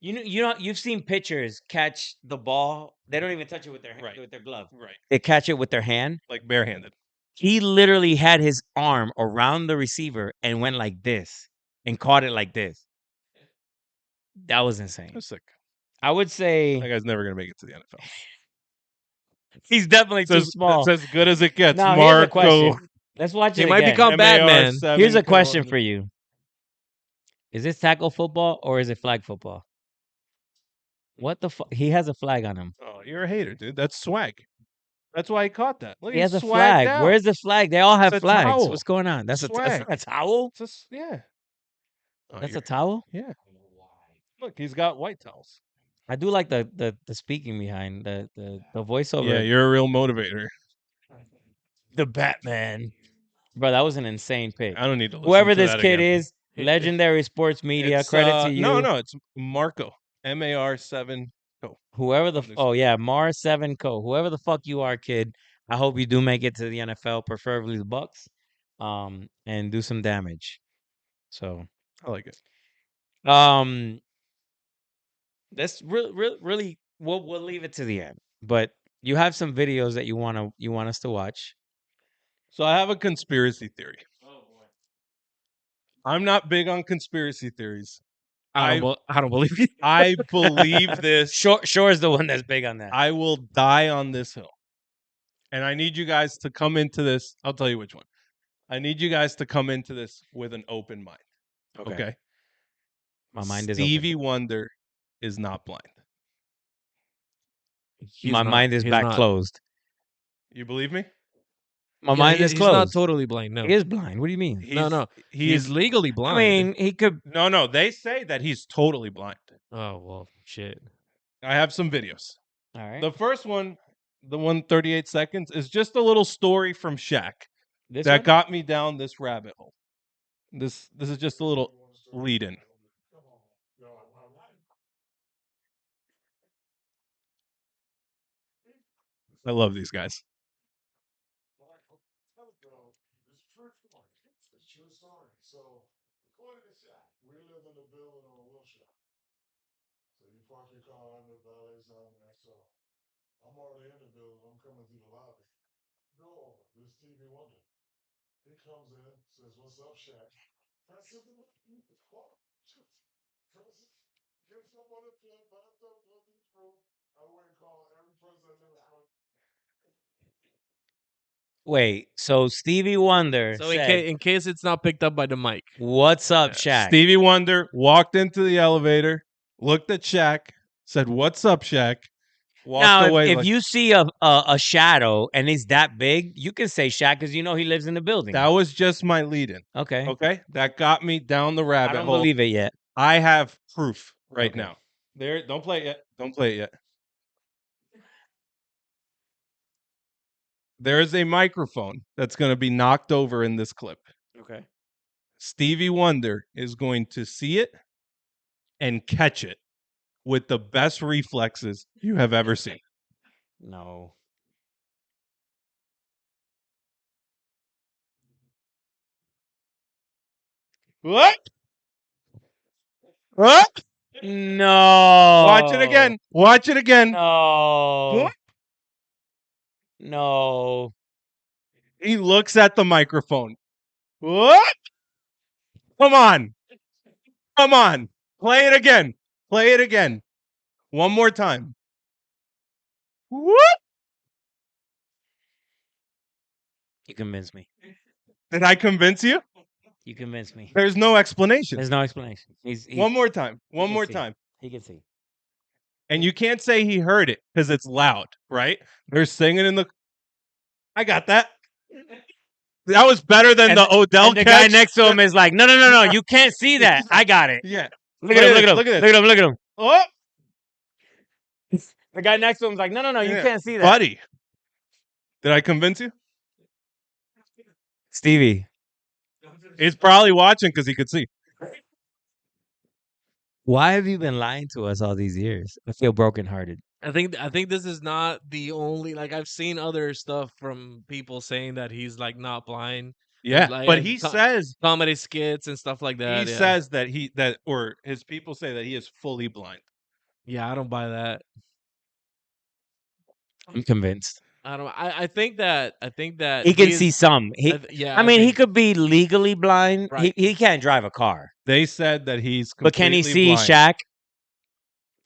S1: you've seen pitchers catch the ball. They don't even touch it with their
S2: Right.
S1: with their glove.
S2: right,
S1: They catch it with their hand.
S2: like barehanded.
S1: He literally had his arm around the receiver and went like this and caught it like this. That was insane.
S2: That's sick.
S1: I would say
S2: That guy's never gonna make it to the NFL.
S1: he's definitely too small.
S2: It's as good as it gets.
S1: Now, here's a
S2: Marco.
S1: question. Let's watch
S3: He
S1: it
S3: might
S1: again.
S3: become Batman.
S2: MAR7
S1: Here's a
S2: code.
S1: question for you. Is this tackle football or is it flag football? What the fuck? He has a flag on him.
S2: Oh, you're a hater, dude. That's swag. That's why he caught that. Look,
S1: He
S2: he's
S1: has a
S2: swagged
S1: flag.
S2: out.
S1: Where's the flag? They all have
S2: It's a
S1: flags.
S2: towel.
S1: What's going on? That's
S2: Swag.
S1: a towel?
S2: Yeah. Oh,
S1: That's a
S2: you're-
S1: towel?
S2: Yeah. Look, he's got white towels.
S1: I do like the speaking behind the voiceover.
S2: Yeah, you're a real motivator.
S1: The Batman. Bro, that was an insane pick.
S2: I don't need to listen
S1: Whoever
S2: to
S1: this
S2: that
S1: kid
S2: again.
S1: is, legendary sports media.
S2: It's,
S1: Credit to you.
S2: No, it's Marco. MAR7 Co.
S1: Whoever the
S2: Understood.
S1: Mar7 Co. Whoever the fuck you are, kid. I hope you do make it to the NFL, preferably the Bucs, and do some damage. So,
S2: I like it.
S1: that's really we'll leave it to the end. But you have some videos that you want us to watch.
S2: So I have a conspiracy theory.
S3: Oh boy.
S2: I'm not big on conspiracy theories.
S3: I don't believe you.
S2: I believe this.
S1: Shore is the one that's big on that.
S2: I will die on this hill. And I need you guys to come into this. I'll tell you which one. I need you guys to come into this with an open mind. Okay.
S1: My mind is
S2: Stevie Wonder is not blind.
S1: open. My mind is back closed.
S2: You believe me?
S1: My mind is closed.
S3: He's not totally blind. No,
S1: He is blind. What do you mean?
S3: no. He's legally blind.
S1: I mean, he could.
S2: No. They say that he's totally blind.
S3: Oh well, shit.
S2: I have some videos.
S1: All right.
S2: The first one, the one 38 seconds, is just a little story from Shaq
S1: This
S2: that
S1: one?
S2: got me down this rabbit hole. This is just a little lead in. I love these guys.
S5: So, according to Shaq, we live in a building on Wilshire. So you park your car under the valet's on there. So I'm already in the building. I'm coming through the lobby. Go over. This Stevie Wonder. He comes in, says, "What's up, Shaq?" Press it. Get someone to play, bathtub, plug in through. I went and called every person in the front.
S1: Wait. So Stevie Wonder
S3: So
S1: said,
S3: in case it's not picked up by the mic,
S1: "What's up, Shaq?"
S2: Stevie Wonder walked into the elevator, looked at Shaq, said, "What's up, Shaq?" Walked
S1: Now,
S2: away.
S1: if
S2: like,
S1: you see a shadow and he's that big, you can say Shaq because you know he lives in the building.
S2: that was just my lead in.
S1: Okay.
S2: Okay? That got me down the
S1: I
S2: rabbit
S1: don't
S2: hole.
S1: believe it yet.
S2: I have proof right
S1: Okay.
S2: now. There, don't play it yet. Don't play it yet. There is a microphone that's going to be knocked over in this clip.
S1: Okay.
S2: Stevie Wonder is going to see it and catch it with the best reflexes you have ever seen.
S1: No.
S2: What? What?
S1: No.
S2: Watch it again. Watch it again.
S1: No. No.
S2: He looks at the microphone. What? Come on. Come on. Play it again. Play it again. One more time. What?
S1: You convinced me.
S2: Did I convince you?
S1: You convinced me.
S2: There's no explanation.
S1: There's no explanation. He's
S2: One more time. One
S1: can
S2: more
S1: see.
S2: time.
S1: He can see.
S2: And you can't say he heard it because it's loud, right? They're singing in the. I got that. That was better than the Odell
S1: And the
S2: catch.
S1: guy next to him is like, no, you can't see that. I got it.
S2: Yeah.
S1: Look at him, look at him,
S2: Look at
S1: look
S2: this.
S1: at him, look at him.
S2: Oh,
S1: The guy next to him is like, no, you
S2: yeah.
S1: can't see that.
S2: Buddy. Did I convince you?
S1: Stevie,
S2: He's probably watching because he could see.
S1: why have you been lying to us all these years? I feel brokenhearted.
S3: I think this is not the only, like, I've seen other stuff from people saying that he's like not blind.
S2: Yeah,
S3: Like,
S2: but he says
S3: comedy skits and stuff like that.
S2: he
S3: yeah.
S2: says that or his people say that he is fully blind.
S3: Yeah, I don't buy that.
S1: I'm convinced.
S3: I think that
S1: He can
S3: is-
S1: see some.
S3: yeah.
S1: I mean, he
S3: think-
S1: could be legally blind.
S3: Right.
S1: He can't drive a car.
S2: They said that he's
S1: But can he see
S2: blind.
S1: Shaq?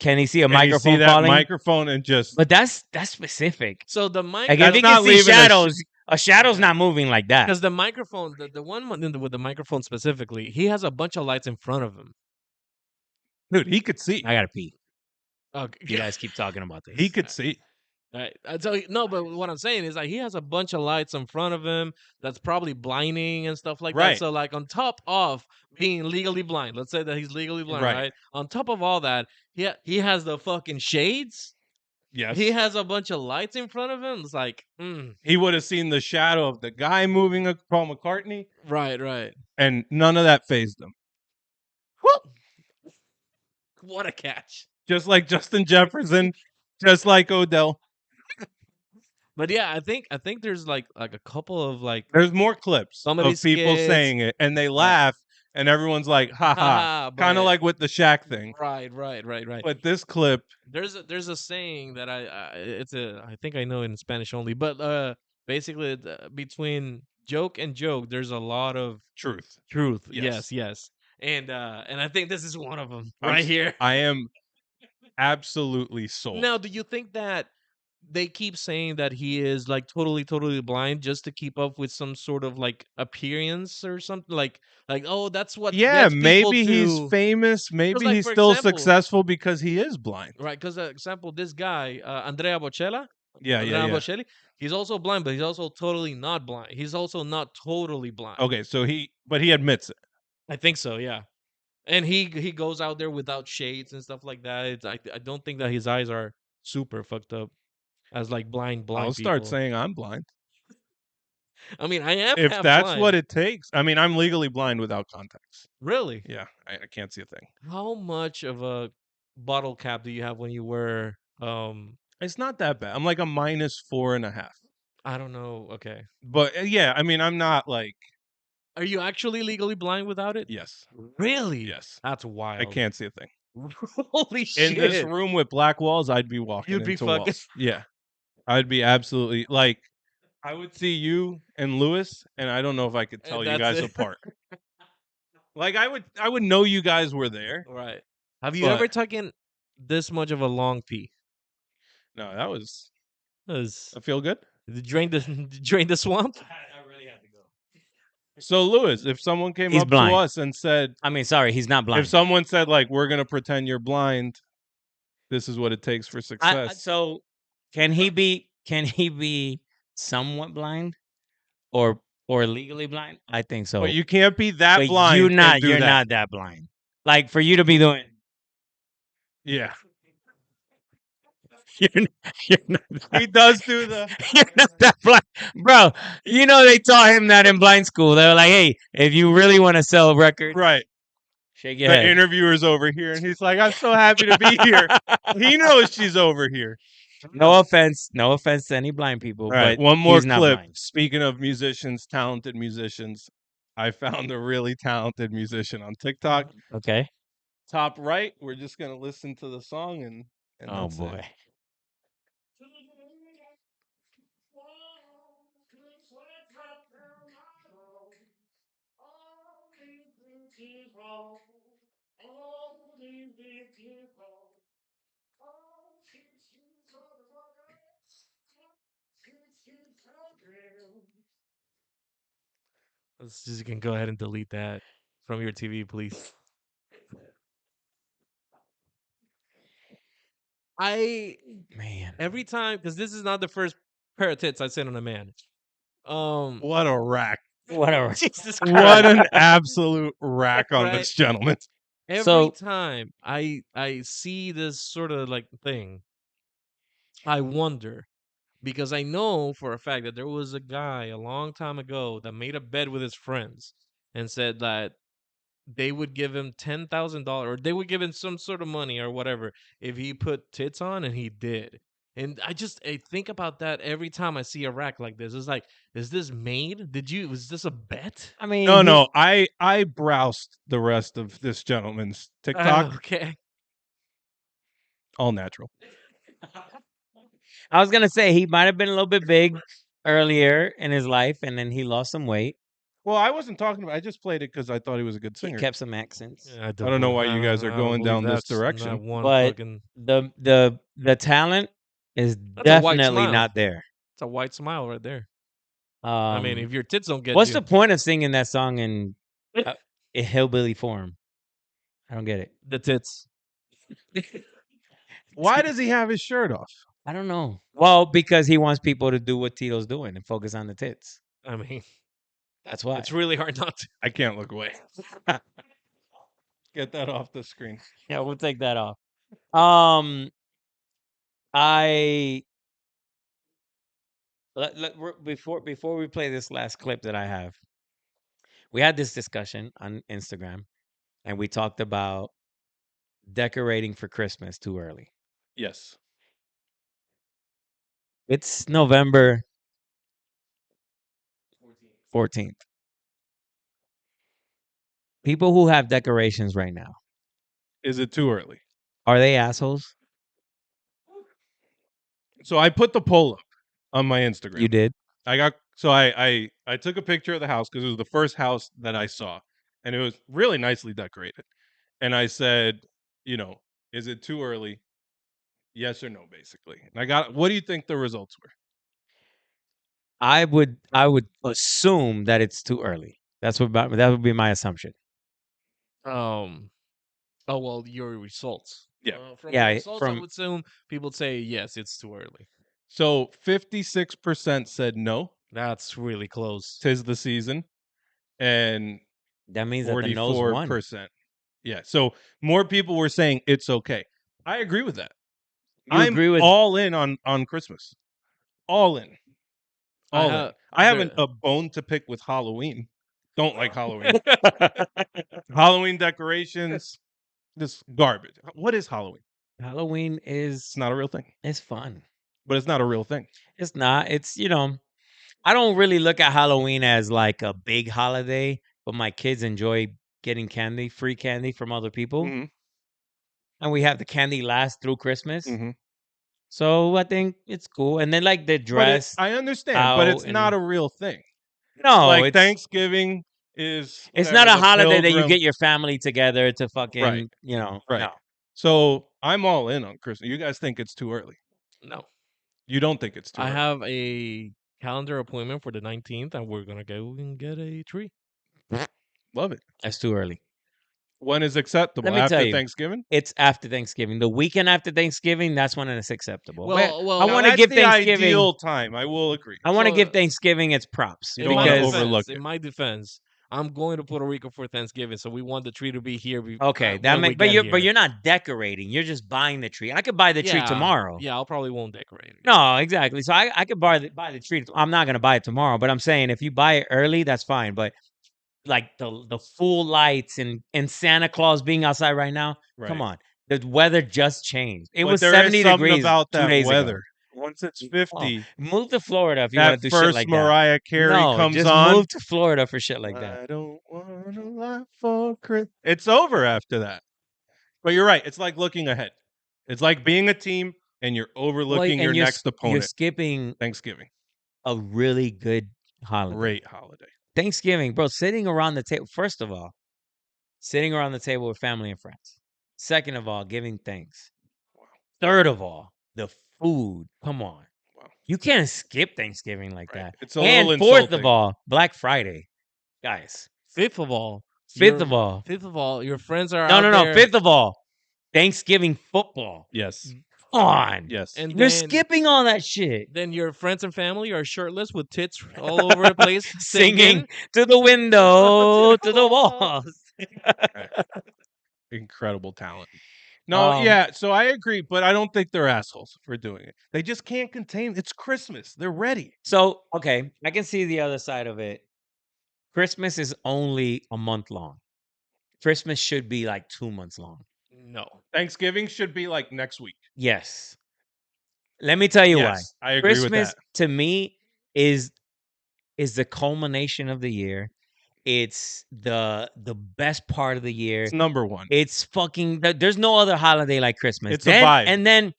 S1: Can he see a
S2: Can you
S1: microphone
S2: see that
S1: falling?
S2: microphone and just
S1: But that's specific.
S3: So the mic,
S1: Like
S2: That's
S1: if he
S2: not
S1: can see
S2: leaving
S1: shadows, a shadow's not moving like that.
S3: because the microphone, the one with the microphone specifically, he has a bunch of lights in front of him.
S2: dude, he could see.
S1: I gotta pee.
S3: Okay.
S1: You guys keep talking about this.
S2: He could see.
S3: Right. So no, but what I'm saying is like he has a bunch of lights in front of him that's probably blinding and stuff like
S2: Right.
S3: that. So like on top of being legally blind, let's say that he's legally blind,
S2: Right.
S3: right? On top of all that, he has the fucking shades.
S2: Yes.
S3: He has a bunch of lights in front of him. It's like,
S2: He would have seen the shadow of the guy moving Paul McCartney,
S3: right.
S2: and none of that phased him.
S3: What a catch.
S2: Just like Justin Jefferson, just like Odell.
S3: But yeah, I think there's like a couple of like
S2: There's more clips
S3: Somebody
S2: of people
S3: skits.
S2: saying it, and they laugh, and everyone's like, "Ha ha!"
S3: haha,
S2: Kind
S3: but-
S2: of like with the Shaq thing.
S3: Right.
S2: But this clip,
S3: There's a saying that I think I know in Spanish only, but basically between joke and joke, there's a lot of
S2: truth.
S3: truth.
S2: Yes.
S3: Yes. And I think this is one of them
S2: I'm
S3: right
S2: s-
S3: here.
S2: I am absolutely sold.
S3: Now, do you think that they keep saying that he is like totally blind just to keep up with some sort of like appearance or something like oh, that's what
S2: Yeah,
S3: gets people
S2: maybe he's
S3: to-
S2: famous. Maybe
S3: like,
S2: he's
S3: for
S2: still
S3: example-
S2: successful because he is blind.
S3: Right, because example, this guy, Andrea Bocelli,
S2: Yeah.
S3: Bocelli, he's also blind, but he's also totally not blind. He's also not totally blind.
S2: Okay, so he admits it.
S3: I think so, yeah. And he goes out there without shades and stuff like that. I don't think that his eyes are super fucked up as like blind
S2: I'll start
S3: people.
S2: saying I'm blind.
S3: I mean, I am
S2: If
S3: half
S2: that's
S3: blind.
S2: what it takes. I mean, I'm legally blind without contacts.
S3: Really?
S2: Yeah, I can't see a thing.
S3: How much of a bottle cap do you have when you wear
S2: It's not that bad. I'm like a -4.5.
S3: I don't know. Okay.
S2: But yeah, I mean, I'm not like
S3: Are you actually legally blind without it?
S2: yes,
S3: Really?
S2: yes.
S3: That's wild.
S2: I can't see a thing.
S3: Holy shit.
S2: In this room with black walls, I'd be walking
S3: You'd be
S2: into
S3: fucking-
S2: walls. Yeah, I'd be absolutely like. I would see you and Lewis, and I don't know if I could tell you
S3: that's
S2: guys
S3: it.
S2: apart. Like I would know you guys were there.
S3: Right. Have you ever
S2: But-
S3: taken this much of a long pee?
S2: No, that was.
S3: Does
S2: I feel good.
S3: drain the drain the swamp?
S1: I really had to go.
S2: So Lewis, if someone came
S1: He's
S2: up
S1: blind.
S2: to us and said,
S1: I mean, sorry, he's not blind.
S2: if someone said like, we're gonna pretend you're blind, this is what it takes for success.
S1: So can he be somewhat blind or legally blind? I think so.
S2: But you can't be that
S1: But
S2: blind.
S1: you're
S2: and
S1: not.
S2: do
S1: You're
S2: that.
S1: not that blind. Like for you to be doing.
S2: Yeah,
S1: You're not.
S2: he does do the.
S1: You're not that blind, bro. You know they taught him that in blind school. They were like, "Hey, if you really want to sell records,
S2: Right.
S1: shake your
S2: The
S1: head."
S2: interviewer's over here, and he's like, "I'm so happy to be here." He knows she's over here.
S1: No offense to any blind people.
S2: All right,
S1: but
S2: one more
S1: he's not
S2: clip.
S1: blind.
S2: Speaking of musicians, talented musicians, I found a really talented musician on TikTok.
S1: Okay.
S2: top right, we're just gonna listen to the song and
S1: Oh
S2: that's
S1: boy.
S2: it.
S3: You can go ahead and delete that from your TV, please.
S1: Man.
S3: Every time, because this is not the first pair of tits I seen on a man.
S2: What a rack!
S1: Whatever.
S3: Jesus
S2: What
S3: Christ.
S2: an absolute rack on
S3: Right.
S2: this gentleman.
S3: Every
S1: So-
S3: time I see this sort of like thing, I wonder, because I know for a fact that there was a guy a long time ago that made a bet with his friends and said that they would give him $10,000 or they would give him some sort of money or whatever if he put tits on, and he did. And I think about that every time I see a rack like this. It's like, is this made? Was this a bet?
S1: I mean,
S2: No. I browsed the rest of this gentleman's TikTok.
S3: Okay.
S2: All natural.
S1: I was gonna say he might have been a little bit big earlier in his life, and then he lost some weight.
S2: Well, I wasn't talking about. I just played it because I thought he was a good
S1: He
S2: singer.
S1: kept some accents.
S3: Yeah,
S2: I don't know why you guys are going down this direction.
S3: Not one
S1: But
S3: fucking,
S1: the talent is
S3: That's a white
S1: definitely
S3: smile.
S1: not there.
S3: it's a white smile right there. I mean, if your tits don't get
S1: what's
S3: you,
S1: the point of singing that song in hillbilly form? I don't get it.
S3: the tits.
S2: Why does he have his shirt off?
S1: I don't know. Well, because he wants people to do what Tito's doing and focus on the tits.
S3: I mean,
S1: That's why.
S3: it's really hard not to.
S2: I can't look away. Get that off the screen.
S1: Yeah, we'll take that off. I before we play this last clip that I have, we had this discussion on Instagram, and we talked about decorating for Christmas too early.
S2: Yes.
S1: It's November 14th. People who have decorations right now,
S2: Is it too early?
S1: are they assholes?
S2: So I put the poll up on my Instagram.
S1: You did?
S2: I took a picture of the house because it was the first house that I saw, and it was really nicely decorated. And I said, is it too early? Yes or no, basically. And what do you think the results were?
S1: I would assume that it's too early. That would be my assumption.
S3: Oh well, your results.
S2: Yeah.
S3: From
S1: Yeah,
S3: the results, I
S1: from-
S3: would assume people say yes, it's too early.
S2: So 56% said no,
S3: That's really close.
S2: 'tis the season, and
S1: That means that the nose won.
S2: 44%. Yeah. So more people were saying it's okay. I agree with that.
S1: You
S2: I'm
S1: agree with
S2: all in on Christmas. All in. All in. I have a bone to pick with Halloween. Don't like Halloween. Halloween decorations, this garbage. What is Halloween?
S1: Halloween
S2: It's not a real thing.
S1: it's fun.
S2: But it's not a real thing.
S1: It's not. It's I don't really look at Halloween as like a big holiday, but my kids enjoy getting free candy from other people.
S2: Mm-hmm.
S1: And we have the candy last through Christmas.
S2: Mm-hmm.
S1: So I think it's cool. And then like the dress.
S2: I understand, but it's
S1: out
S2: not
S1: and-
S2: a real thing.
S1: No,
S2: Like
S1: it's
S2: Thanksgiving is
S1: it's
S2: whatever,
S1: not a
S2: the
S1: holiday that you
S2: Pilgrim.
S1: get your family together to fucking,
S2: Right. Right.
S1: No.
S2: So I'm all in on Christmas. You guys think it's too early?
S3: No,
S2: You don't think it's too
S3: I
S2: early?
S3: have a calendar appointment for the 19th, and we're gonna go and get a tree.
S2: Love it.
S1: That's too early.
S2: When is acceptable?
S1: Let me
S2: After
S1: tell you.
S2: Thanksgiving?
S1: It's after Thanksgiving. The weekend after Thanksgiving, that's when it's acceptable.
S3: Well,
S1: I
S2: Now,
S1: want to
S2: that's
S1: give
S2: the
S1: Thanksgiving.
S2: ideal time. I will agree.
S1: I want to
S3: So,
S1: give Thanksgiving its props
S2: You don't wanna
S1: because
S2: overlook it.
S3: In my defense, I'm going to Puerto Rico for Thanksgiving, so we want the tree to be here.
S1: okay, but you're not decorating. You're just buying the tree. I could buy the tree tomorrow.
S3: Yeah, I'll probably won't decorate it.
S1: No, exactly. So I could buy the tree. I'm not gonna buy it tomorrow, but I'm saying if you buy it early, that's fine. But like the full lights and Santa Claus being outside right now, come
S2: Right.
S1: on. The weather just changed. It
S2: But
S1: was
S2: there is
S1: 70
S2: something
S1: degrees
S2: about
S1: 2
S2: that
S1: days
S2: weather.
S1: ago.
S2: Once it's
S1: Oh,
S2: 50,
S1: move to Florida if you want
S2: that
S1: to do shit
S2: first
S1: like
S2: Mariah
S1: that.
S2: Carey
S1: No,
S2: comes
S1: just
S2: on.
S1: move to Florida for shit like that.
S2: I don't want a lot for Christmas. It's over after that. But you're right. It's like looking ahead. It's like being a team and you're overlooking your next
S1: You're
S2: opponent.
S1: skipping
S2: Thanksgiving.
S1: a really good holiday.
S2: Great holiday.
S1: Thanksgiving, bro, sitting around the table. First of all, sitting around the table with family and friends. Second of all, giving thanks.
S2: Wow.
S1: Third of all, the food. Come on.
S2: Wow.
S1: You can't skip Thanksgiving like
S2: Right.
S1: that.
S2: It's a
S1: And
S2: little
S1: fourth
S2: insulting.
S1: of all, Black Friday. Guys.
S3: Fifth of all,
S1: Fifth of all.
S3: your friends are
S1: No,
S3: out
S1: no,
S3: there.
S1: no. Fifth of all, Thanksgiving football.
S2: Yes.
S1: Come on.
S2: Yes.
S3: And
S1: You're
S3: then,
S1: skipping all that shit.
S3: Then your friends and family are shirtless with tits all over the place,
S1: Singing to the window, to the walls.
S2: Incredible talent. No, yeah, so I agree, but I don't think they're assholes for doing it. They just can't contain. It's Christmas. They're ready.
S1: So, okay, I can see the other side of it. Christmas is only a month long. Christmas should be like 2 months long.
S3: No.
S2: Thanksgiving should be like next week.
S1: Yes. Let me tell you
S2: Yes,
S1: why.
S2: I agree with
S1: Christmas
S2: that.
S1: to me is the culmination of the year. It's the best part of the year.
S2: It's number one.
S1: It's fucking there's no other holiday like Christmas.
S2: It's a vibe.
S1: And then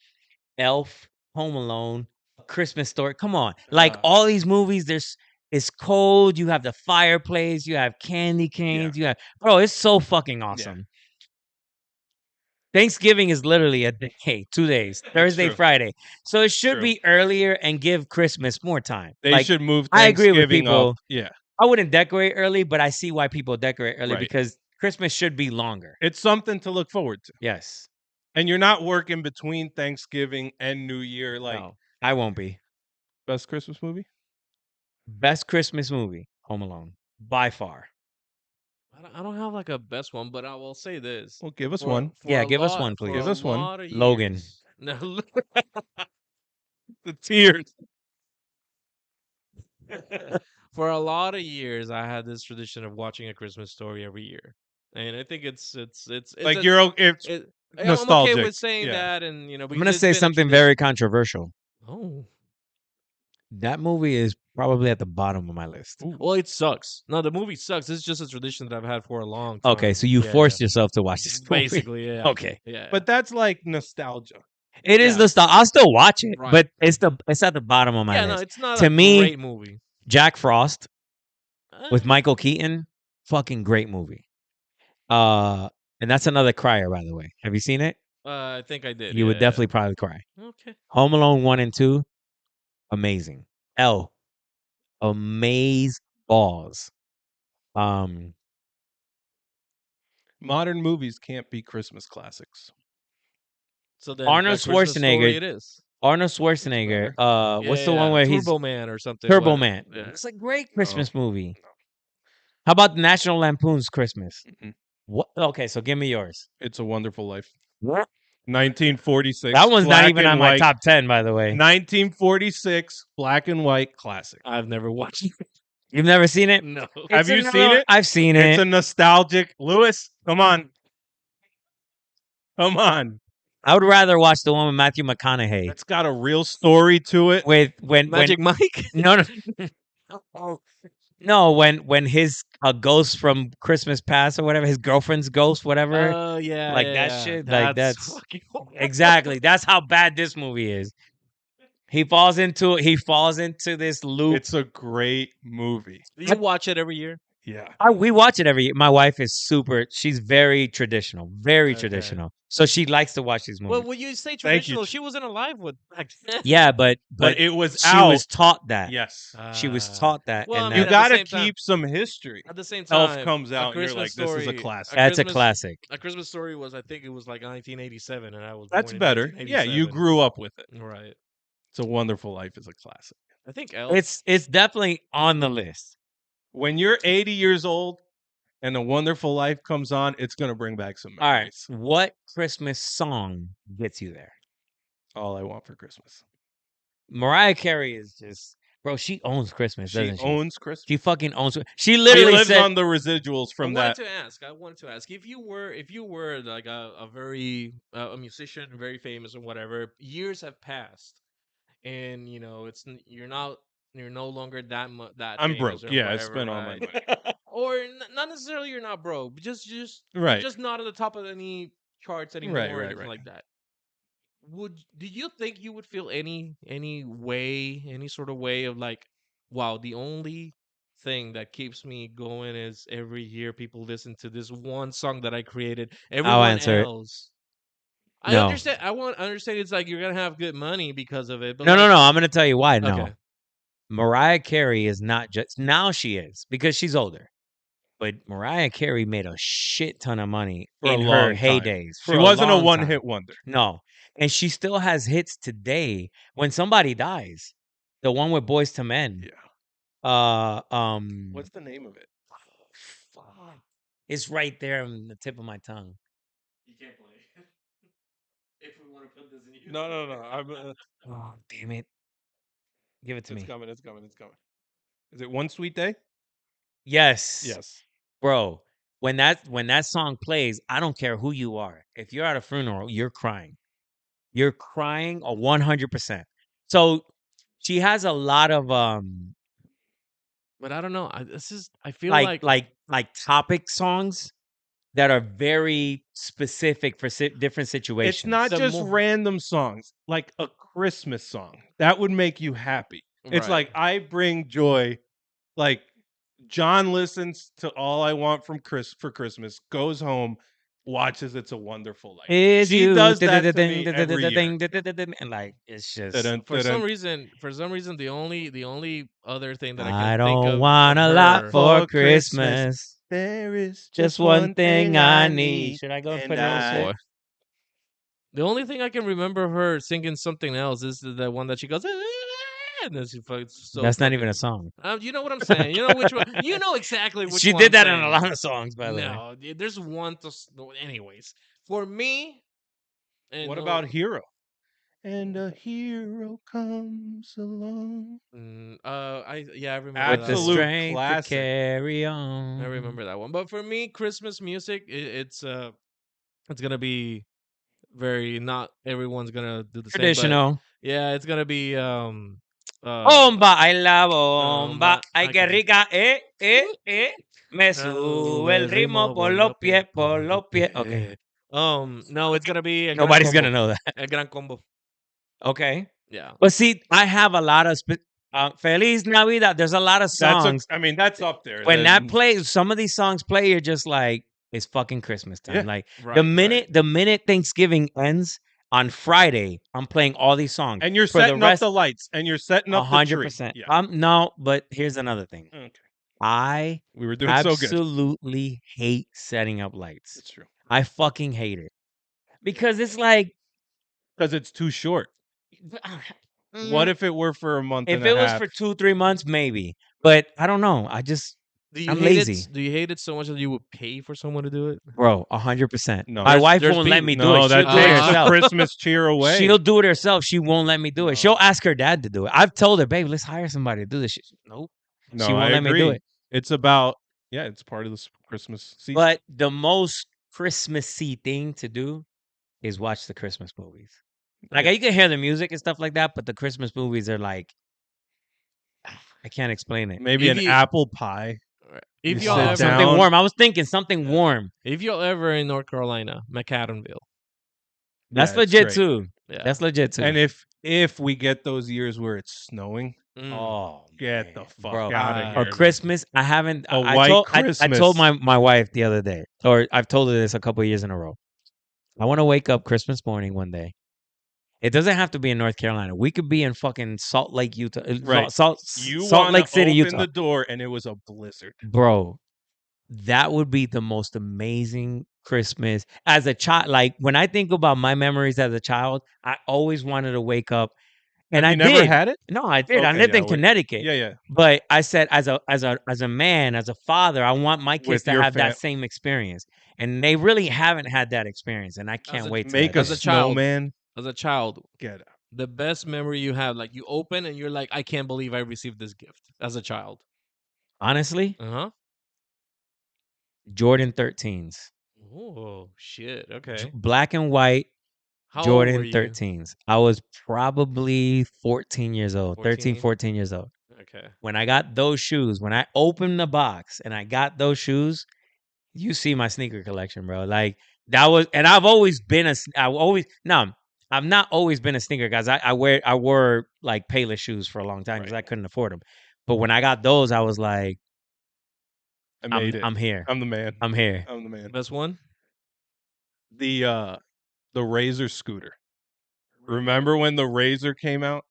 S1: Elf, Home Alone, A Christmas Story. Come on. Like all these movies, it's cold, you have the fireplace, you have candy canes, you have bro, it's so fucking awesome. Thanksgiving is literally a day, 2 days, Thursday,
S2: true.
S1: Friday. So it should
S2: True.
S1: be earlier and give Christmas more time.
S2: They should move
S1: I agree
S2: Thanksgiving
S1: with people.
S2: up. Yeah.
S1: I wouldn't decorate early, but I see why people decorate early
S2: Right.
S1: because Christmas should be longer.
S2: It's something to look forward to.
S1: Yes.
S2: And you're not working between Thanksgiving and New Year like
S1: No, I won't be.
S2: best Christmas movie?
S1: Best Christmas movie, Home Alone, by far.
S3: I don't have like a best one, but I will say this.
S2: Well, give us one.
S1: Yeah, give us one, please.
S2: Give us one.
S1: Logan.
S3: No,
S2: The tears.
S3: for a lot of years, I had this tradition of watching A Christmas Story every year, and I think it's
S2: Like
S3: a-
S2: it's
S3: I'm okay
S2: nostalgic.
S3: with saying
S2: Yeah.
S3: that, and you know,
S1: I'm
S3: because
S1: gonna
S3: it's
S1: say
S3: been a
S1: something very controversial.
S3: Oh,
S1: That movie is probably at the bottom of my list.
S3: well, it sucks. No, the movie sucks. It's just a tradition that I've had for a long time.
S1: Okay, so you
S3: Yeah,
S1: forced
S3: yeah.
S1: yourself to watch this movie.
S3: Basically, yeah.
S1: Okay.
S3: Yeah,
S2: But that's like nostalgia.
S1: It is
S3: Yeah.
S1: the stuff. I'll still watch it,
S3: Right.
S1: but it's at the bottom of my
S3: yeah,
S1: list.
S3: no, it's not
S1: To
S3: a
S1: me,
S3: great movie
S1: Jack Frost with
S3: Eh,
S1: Michael Keaton, fucking great movie. And that's another crier, by the way. Have you seen it?
S3: I think I did.
S1: You would
S3: yeah.
S1: definitely probably cry.
S3: Okay.
S1: Home Alone 1 and 2, amazing. L, amaze balls.
S2: Modern movies can't be Christmas classics.
S3: So then
S1: Arnold
S3: A Christmas Story
S1: Schwarzenegger.
S3: it is.
S1: Arnold Schwarzenegger. What's the
S3: Yeah,
S1: one where
S3: Turbo
S1: he's
S3: Man or something?
S1: Turbo
S3: what-
S1: Man?
S3: Yeah.
S1: It's a great Christmas movie. How about National Lampoon's Christmas?
S2: Mhm.
S1: What? Okay, so give me yours.
S2: It's a Wonderful Life.
S1: What?
S2: 1946.
S1: That one's not
S2: black
S1: even
S2: and
S1: on my
S2: white.
S1: top 10, by the way.
S2: 1946 black and white classic.
S3: I've never watched it.
S1: You've never seen it?
S3: No.
S2: Have you seen it?
S1: I've seen
S2: It's
S1: it.
S2: a nostalgic. Lewis, come on. Come on.
S1: I would rather watch the one with Matthew McConaughey.
S2: It's got a real story to it.
S1: With when
S3: Magic Mike?
S1: no no when his ghost from Christmas Past or whatever, his girlfriend's ghost, whatever.
S3: Oh yeah,
S1: Like
S3: yeah,
S1: that
S3: yeah.
S1: shit, like that's-
S3: fucking horrible.
S1: Exactly. That's how bad this movie is. He falls into this loop.
S2: It's a great movie.
S3: Do you watch it every year?
S2: Yeah.
S1: We watch it every year. My wife is she's very traditional, very
S3: Okay.
S1: traditional. So she likes to watch these movies.
S3: Well, when you say
S2: Thank you.
S3: traditional, she wasn't alive with back then.
S1: Yeah, but
S2: But it was
S1: she
S2: out.
S1: was taught that.
S2: Yes.
S1: She was
S3: Ah.
S1: taught that.
S3: Well,
S1: and
S3: I mean,
S2: You
S1: that-
S3: at the
S2: got to
S3: same time-
S2: keep some history.
S3: At the same
S2: Elf
S3: time,
S2: comes out
S3: A
S2: and you're like,
S3: Christmas
S2: this is a
S3: Story-
S2: classic.
S1: that's a
S3: Christmas-
S1: classic.
S3: A Christmas Story was, I think it was like 1987, and I was.
S2: That's
S3: born in
S2: better. Yeah, you
S3: 1987.
S2: grew up with it.
S3: Right.
S2: It's a Wonderful Life is a classic.
S3: I think Elf.
S1: It's definitely on the list.
S2: When you're 80 years old and A Wonderful Life comes on, it's going to bring back some
S1: All right.
S2: memories.
S1: What Christmas song gets you there?
S2: All I Want for Christmas.
S1: Mariah Carey is just, bro, she owns Christmas,
S2: She
S1: doesn't she?
S2: owns Christmas.
S1: She fucking owns it. She
S2: She
S1: literally
S2: lives
S1: said,
S2: on the residuals from
S3: I
S2: that.
S3: wanted to ask if you were like a very a musician, very famous and whatever. Years have passed, and you know you're no longer that
S2: I'm
S3: famous
S2: broke.
S3: or
S2: Yeah, I
S3: whatever,
S2: spent all my
S3: right?
S2: money.
S3: Or not necessarily you're not broke, but just
S2: Right.
S3: just not at the top of any charts anymore
S2: Right,
S3: or
S2: right,
S3: anything
S2: right.
S3: like that. Do you think you would feel any sort of way of like, wow, the only thing that keeps me going is every year people listen to this one song that I created.
S1: I'll
S3: Everyone
S1: answer it.
S3: else, I
S1: No.
S3: understand. I want to understand. It's like you're gonna have good money because of it, but
S1: No,
S3: like,
S1: no, no. I'm going to tell you why. No.
S3: okay,
S1: Mariah Carey is not just now she is because she's older. But Mariah Carey made a shit ton of money
S2: For a
S1: in her
S2: long time.
S1: heydays.
S2: She wasn't a one-hit wonder.
S1: No. And she still has hits today when somebody dies. The one with Boys to Men.
S2: Yeah. What's the name of it?
S1: Fuck. It's right there on the tip of my tongue.
S3: you can't play. If we want to put this in you,
S2: No.
S1: Oh, damn it. Give it to me.
S2: It's coming. Is it One Sweet Day?
S1: Yes.
S2: Yes.
S1: Bro, when that song plays, I don't care who you are. If you're at a funeral, you're crying. You're crying 100%. So she has a lot of
S3: but I don't know. I feel like
S1: like topic songs that are very specific for different situations.
S2: It's not just random songs, like a Christmas song. That would make you happy. It's
S3: Right.
S2: like I bring joy. Like John listens to All I Want for Christmas, goes home, watches It's a Wonderful Life. She does that to me every year.
S1: And like it's just
S3: For some reason, the only other thing that I can
S1: I
S3: think
S1: don't
S3: of
S1: want a lot
S3: her-
S1: for Christmas.
S2: There is
S1: Just one thing I need. Should I go
S2: and
S1: put it on
S3: boy.
S1: shit?
S3: The only thing I can remember her singing something else is the one that she goes, and then she fucking
S1: That's not even a song.
S3: You know what I'm saying? You know which one? You know exactly which
S1: She
S3: one.
S1: did that
S3: I'm
S1: in a
S3: saying.
S1: lot of songs, by the way.
S3: No, there's one. Anyways, for me.
S2: What about Hero? And a hero comes along.
S3: I remember
S1: With
S3: that
S1: the
S2: Absolute
S1: strength
S2: classic.
S1: to carry on.
S3: I remember that one. But for me, Christmas music, it's gonna be very not everyone's gonna do the same.
S1: Traditional.
S3: But yeah, it's gonna be
S1: Bomba, ay la bomba, ay que rica, me sube el ritmo por los pies, Okay.
S3: No, it's gonna be
S1: Nobody's gonna know that.
S3: El Gran Combo.
S1: Okay.
S3: Yeah.
S1: But see, I have a lot of Feliz Navidad. There's a lot of songs.
S2: That's up there.
S1: When that plays, some of these songs play, you're just like, it's fucking Christmas time.
S2: Yeah.
S1: Like
S3: Right,
S1: the minute Thanksgiving ends on Friday, I'm playing all these songs.
S2: And you're setting up the lights and you're setting up the tree.
S1: 100%.
S2: Yeah.
S1: No, but here's another thing.
S2: Okay. We were doing so good.
S1: Absolutely hate setting up lights.
S2: It's true.
S1: I fucking hate it. Because it's like
S2: because it's too short. What if it were for a month
S1: if
S2: and a half?
S1: it was for 2-3 months, maybe. But I don't know. I'm lazy.
S3: Do you hate it so much that you would pay for someone to do it?
S1: Bro, 100%.
S2: No,
S1: My wife won't let me do it.
S2: That
S1: She'll do it
S2: takes the
S1: herself.
S2: Christmas cheer away.
S1: She'll do it herself. She won't let me do it. She'll ask her dad to do it. I've told her, babe, let's hire somebody to do this shit. Nope.
S2: No,
S1: she won't let me do it.
S2: It's about, it's part of the Christmas season.
S1: But the most Christmassy thing to do is watch the Christmas movies. Like, you can hear the music and stuff like that, but the Christmas movies are like, I can't explain it.
S2: Maybe an apple pie.
S3: If y'all ever
S1: something warm. I was thinking something warm.
S3: If you're ever in North Carolina, McAdamville.
S1: That's legit too.
S3: Yeah.
S1: That's legit too.
S2: And if we get those years where it's snowing, get the fuck out of here.
S1: Or Christmas, I haven't.
S2: Christmas.
S1: I told my wife the other day, or I've told her this a couple of years in a row. I want to wake up Christmas morning one day. It doesn't have to be in North Carolina. We could be in fucking Salt Lake, Utah.
S2: Right.
S1: Salt Lake City, Utah.
S2: Open the door and it was a blizzard.
S1: Bro, that would be the most amazing Christmas. As a child, like when I think about my memories as a child, I always wanted to wake up. And I
S2: never had it?
S1: No, I did. I lived in Connecticut.
S2: Yeah.
S1: But I said, as a man, as a father, I want my kids to have that same experience. And they really haven't had that experience. And I can't wait to
S2: make a snowman.
S3: As a child,
S2: get it.
S3: The best memory you have, like you open and you're like, I can't believe I received this gift as a child.
S1: Honestly, Jordan 13s.
S3: Oh shit! Okay.
S1: Black and white.
S3: How
S1: Jordan
S3: old were you?
S1: 13s. I was probably 14 years old, 13, 14 years old.
S3: Okay.
S1: When I got those shoes, when I opened the box and I got those shoes, you see my sneaker collection, bro. Like That was, and I've always been I've not always been a sneaker guys. I wore like Payless shoes for a long time because I couldn't afford them. But when I got those, I was like,
S2: I made it.
S1: I'm here.
S2: I'm the man.
S1: I'm here.
S2: I'm the man.
S3: Best one?
S2: The Razor scooter. Remember when the Razor came out?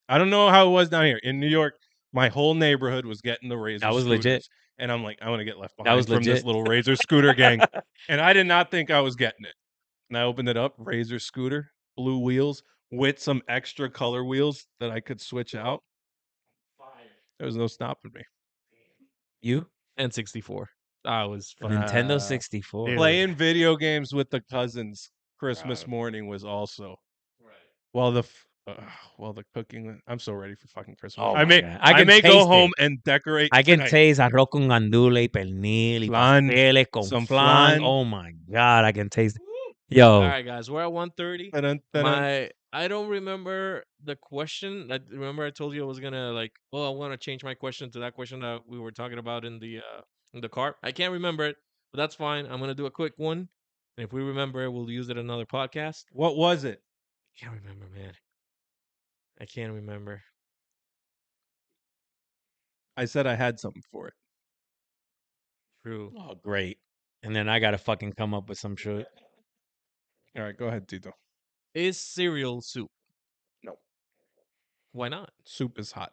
S2: I don't know how it was down here in New York. My whole neighborhood was getting the Razor
S1: That was
S2: scooters,
S1: legit.
S2: and I'm like, I want to get left
S1: That
S2: behind
S1: was
S2: from this
S1: legit.
S2: little Razor scooter gang. And I did not think I was getting it. And I opened it up, Razor scooter, blue wheels with some extra color wheels that I could switch out. There was no stopping me.
S1: You
S3: N64. That was fun.
S1: Nintendo 64.
S3: Dude.
S2: Playing video games with the cousins Christmas morning was also while the cooking. I'm so ready for fucking Christmas.
S1: Oh
S2: I
S1: my
S2: may
S1: God.
S2: I may go
S1: taste
S2: home
S1: it.
S2: and decorate.
S1: I can
S2: tonight.
S1: taste arroz con gandules y pernil y
S2: Flan.
S1: pasteles con
S2: Some
S1: flan.
S2: flan.
S1: Oh my God, I can taste it. Yo,
S3: All right, guys, we're at 1:30.
S2: Dun, dun, dun.
S3: I don't remember the question. Remember I told you I was gonna I want to change my question to that question that we were talking about in the car. I can't remember it, but that's fine. I'm gonna do a quick one, and if we remember it, we'll use it in another podcast.
S2: What was it?
S3: I can't remember, man. I can't remember.
S2: I said I had something for it.
S3: True.
S1: oh great. And then I gotta fucking come up with some shit.
S2: All right, go ahead, Tito.
S3: Is cereal soup?
S2: No.
S3: Why not?
S2: Soup is hot.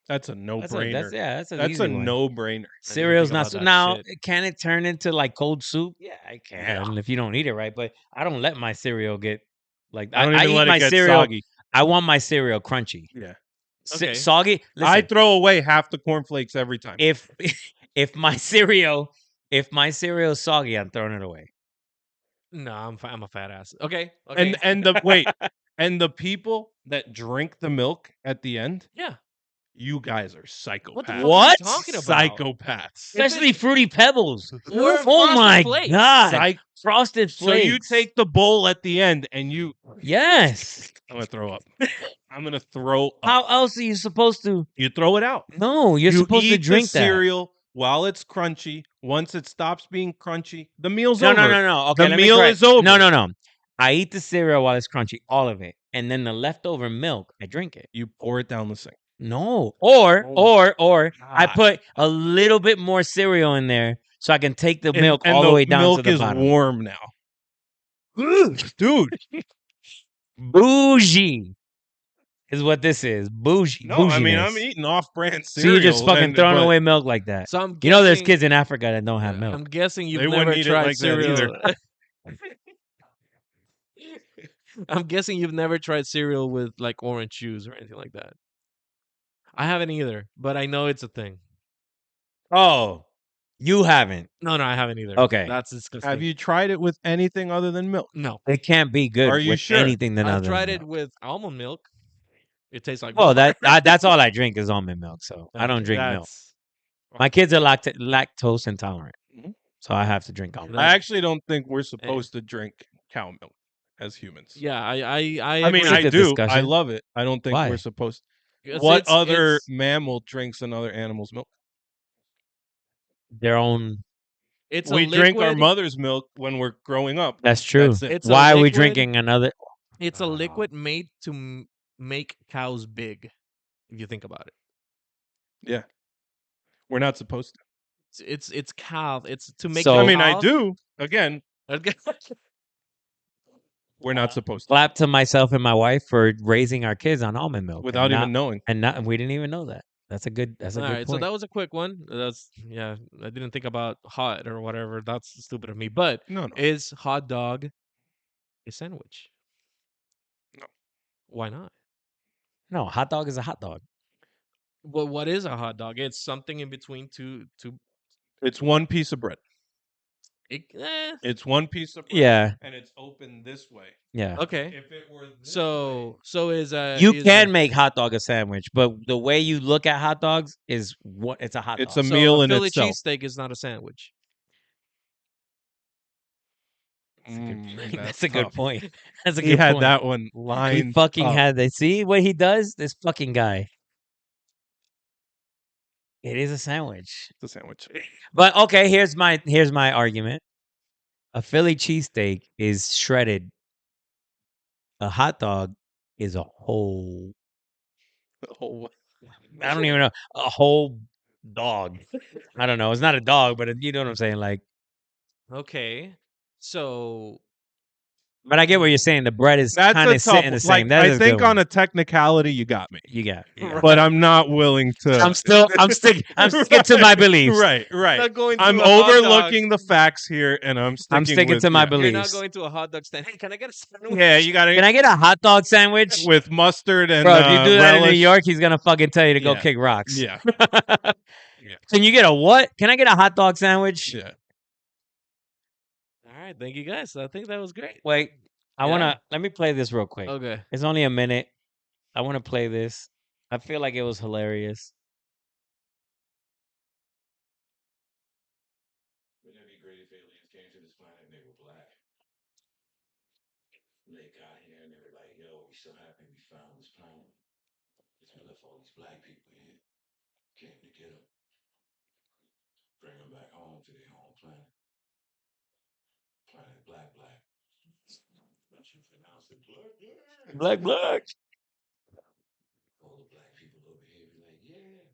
S2: That's a no-brainer.
S1: That's an
S2: That's
S1: easy
S2: a
S1: one.
S2: no-brainer.
S1: Cereal's
S3: think
S1: not
S3: about
S1: so
S3: that
S1: now.
S3: shit.
S1: Can it turn into like cold soup? Yeah, I can if you don't eat it right. But I don't let my cereal get like
S2: I don't even
S1: eat
S2: let
S1: my
S2: it get
S1: cereal.
S2: soggy.
S1: I want my cereal crunchy.
S2: Yeah.
S3: Okay.
S1: Soggy. Listen,
S2: I throw away half the cornflakes every time.
S1: if my cereal is soggy, I'm throwing it away.
S3: No, I'm a fat ass. Okay. Okay.
S2: And the wait, and the people that drink the milk at the end,
S3: Yeah.
S2: you guys are psychopaths.
S3: What the fuck are you talking about?
S2: Psychopaths.
S1: Especially Fruity Pebbles.
S3: Or
S1: Oh my
S3: Frosted Flakes.
S1: God.
S2: Psych-
S1: Frosted
S2: so
S1: Flakes.
S2: you take the bowl at the end and you
S1: Yes.
S2: I'm gonna throw up. I'm gonna throw up.
S1: How else are you supposed to?
S2: You throw it out.
S1: No, you're
S2: You
S1: supposed to
S2: eat
S1: drink
S2: the cereal while it's crunchy. Once it stops being crunchy, the meal's
S1: that.
S2: over.
S1: No. Okay,
S2: The
S1: let me
S2: meal
S1: correct.
S2: is over.
S1: No. I eat the cereal while it's crunchy, all of it, and then the leftover milk, I drink it.
S2: You pour it down the sink.
S1: No, or I
S2: God.
S1: put a little bit more cereal in there so I can take the milk
S2: and
S1: all the way down
S2: milk
S1: to the
S2: is
S1: bottom.
S2: warm now. Dude.
S1: Bougie is what this is. Bougie.
S2: No, I mean, I'm
S1: bouginess.
S2: eating off-brand
S1: So
S2: cereal.
S1: you're just fucking throwing away milk like that.
S3: So I'm
S1: You know, there's
S3: guessing-
S1: kids in Africa that don't have milk.
S3: I'm guessing you've
S2: They wouldn't
S3: never
S2: eat it
S3: tried
S2: like that either.
S3: cereal. I'm guessing you've never tried cereal with like orange juice or anything like that. I haven't either, but I know it's a thing.
S1: Oh, you haven't.
S3: No, I haven't either.
S1: Okay.
S3: That's disgusting.
S2: Have you tried it with anything other than milk?
S3: No.
S1: It can't be good
S2: Are you
S1: with
S2: sure?
S1: anything than
S3: I've
S1: other
S3: tried
S1: than
S3: it
S1: milk.
S3: with almond milk. It tastes like
S1: Well,
S3: water.
S1: that's all I drink is almond milk. So I don't drink milk.
S3: That's-
S1: My kids are lactose intolerant,
S2: Mhm.
S1: so I have to drink almond.
S2: I
S3: That's-
S2: actually don't think we're supposed to drink cow milk as humans.
S3: Yeah, I
S2: I mean,
S1: It's a
S2: I
S1: good
S2: do. I
S1: discussion.
S2: love it. I don't think
S1: Why?
S2: we're supposed.
S3: It's-
S2: What
S3: it's-
S2: other
S3: it's-
S2: mammal drinks another animal's milk?
S1: Their own.
S3: It's
S2: We
S3: a
S2: drink our
S3: liquid-
S2: mother's milk when we're growing up.
S1: That's true.
S2: That's it.
S3: It's a
S1: Why are we
S3: liquid-
S1: drinking another?
S3: It's a liquid made to make cows big. If you think about it,
S2: Yeah, we're not supposed to.
S3: it's cow. It's to make.
S1: So-
S3: the
S2: I mean, I
S3: cows-
S2: do. Again,
S3: Okay.
S2: we're not supposed to.
S1: Clap to myself and my wife for raising our kids on almond milk
S2: Without
S1: and
S2: even knowing.
S1: we didn't even know that. That's a good. That's a
S3: All
S1: good
S3: right,
S1: point.
S3: so that was a quick one. That's I didn't think about hot or whatever. That's stupid of me. But
S2: No.
S3: is hot dog a sandwich?
S2: No.
S3: Why not?
S1: No, hot dog is a hot dog.
S3: Well, what is a hot dog? It's something in between two.
S2: It's one piece of bread. It's one piece of bread.
S1: Yeah,
S2: And it's open this way.
S1: yeah.
S3: Okay.
S2: If it were this
S3: So is
S1: You
S3: is
S1: can make hot dog a sandwich, but the way you look at hot dogs is what it's a hot
S2: It's
S1: dog.
S2: a meal in
S3: Philly
S2: itself.
S3: cheesesteak is not a sandwich.
S1: That's a good
S2: tough.
S1: point. That's a
S2: He
S1: good
S2: had
S1: point.
S2: that one
S1: He
S2: lined
S1: fucking
S2: up.
S1: had. They see what he does. This fucking guy. It is a sandwich.
S2: It's a sandwich.
S1: But okay, here's my argument. A Philly cheesesteak is shredded. A hot dog is a whole.
S2: Oh,
S1: I don't even know. A whole dog. I don't know. It's not a dog, but you know what I'm saying. Like,
S3: Okay. So
S1: but I get what you're saying. The bread is
S2: that's
S1: kind
S2: a
S1: of
S2: tough.
S1: sitting the
S2: Like
S1: same. That
S2: I
S1: is a
S2: think
S1: good
S2: on
S1: one.
S2: a technicality, you got me.
S1: You got.
S2: But I'm not willing to.
S1: I'm sticking to my beliefs.
S2: Right.
S3: not going to
S2: I'm
S3: a hot
S2: overlooking the facts here, and I'm sticking with
S1: to my
S2: yeah.
S3: You're not
S1: beliefs.
S3: going to a hot dog stand. Hey, can I get a sandwich?
S2: Yeah, you got
S1: Can I get a hot dog sandwich?
S2: with mustard and
S1: Bro, if you do that in New
S2: relish.
S1: York, he's gonna fucking tell you to go
S2: Yeah.
S1: kick rocks.
S2: Yeah.
S1: Can you get a what? Can I get a hot dog sandwich?
S2: Yeah.
S3: All right, thank you guys. I think that was great.
S1: Wait, let me play this real quick.
S3: Okay.
S1: It's only a minute. I want to play this. I feel like it was hilarious.
S4: Wouldn't it be great if aliens came to this planet and they were black? And they got here and they were like, yo, we so happy we found this planet. Because we left all these black people here. Came to get them. Bring them back home to their home planet. Planet black, black. But you pronounce it black, black.
S1: Black.
S4: All the black people over here be like, yeah,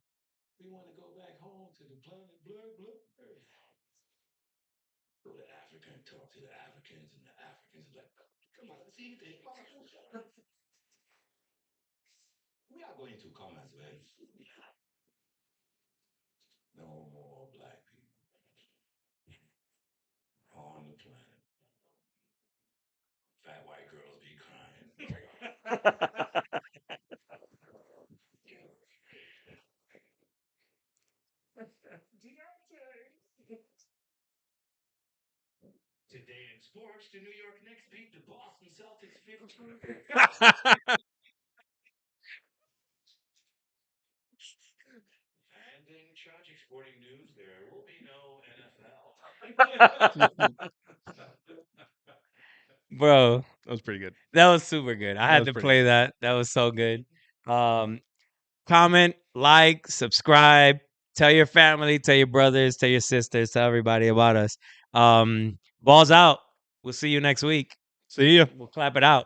S4: we want to go back home to the planet black, black. So the African talk to the Africans, and the Africans are like, come on, see this. We are going to come as well. No more black people on the planet. Fat white girls be crying. Today in sports, the New York Knicks beat the Boston Celtics 15. And in tragic sporting news, there will be no NFL.
S1: Bro,
S2: That was pretty good.
S1: that was super good. I had
S2: was
S1: to
S2: pretty
S1: play
S2: good.
S1: that. That was so good. Comment, like, subscribe, tell your family, tell your brothers, tell your sisters, tell everybody about us. Balls out. We'll see you next week.
S2: See ya.
S1: We'll clap it out.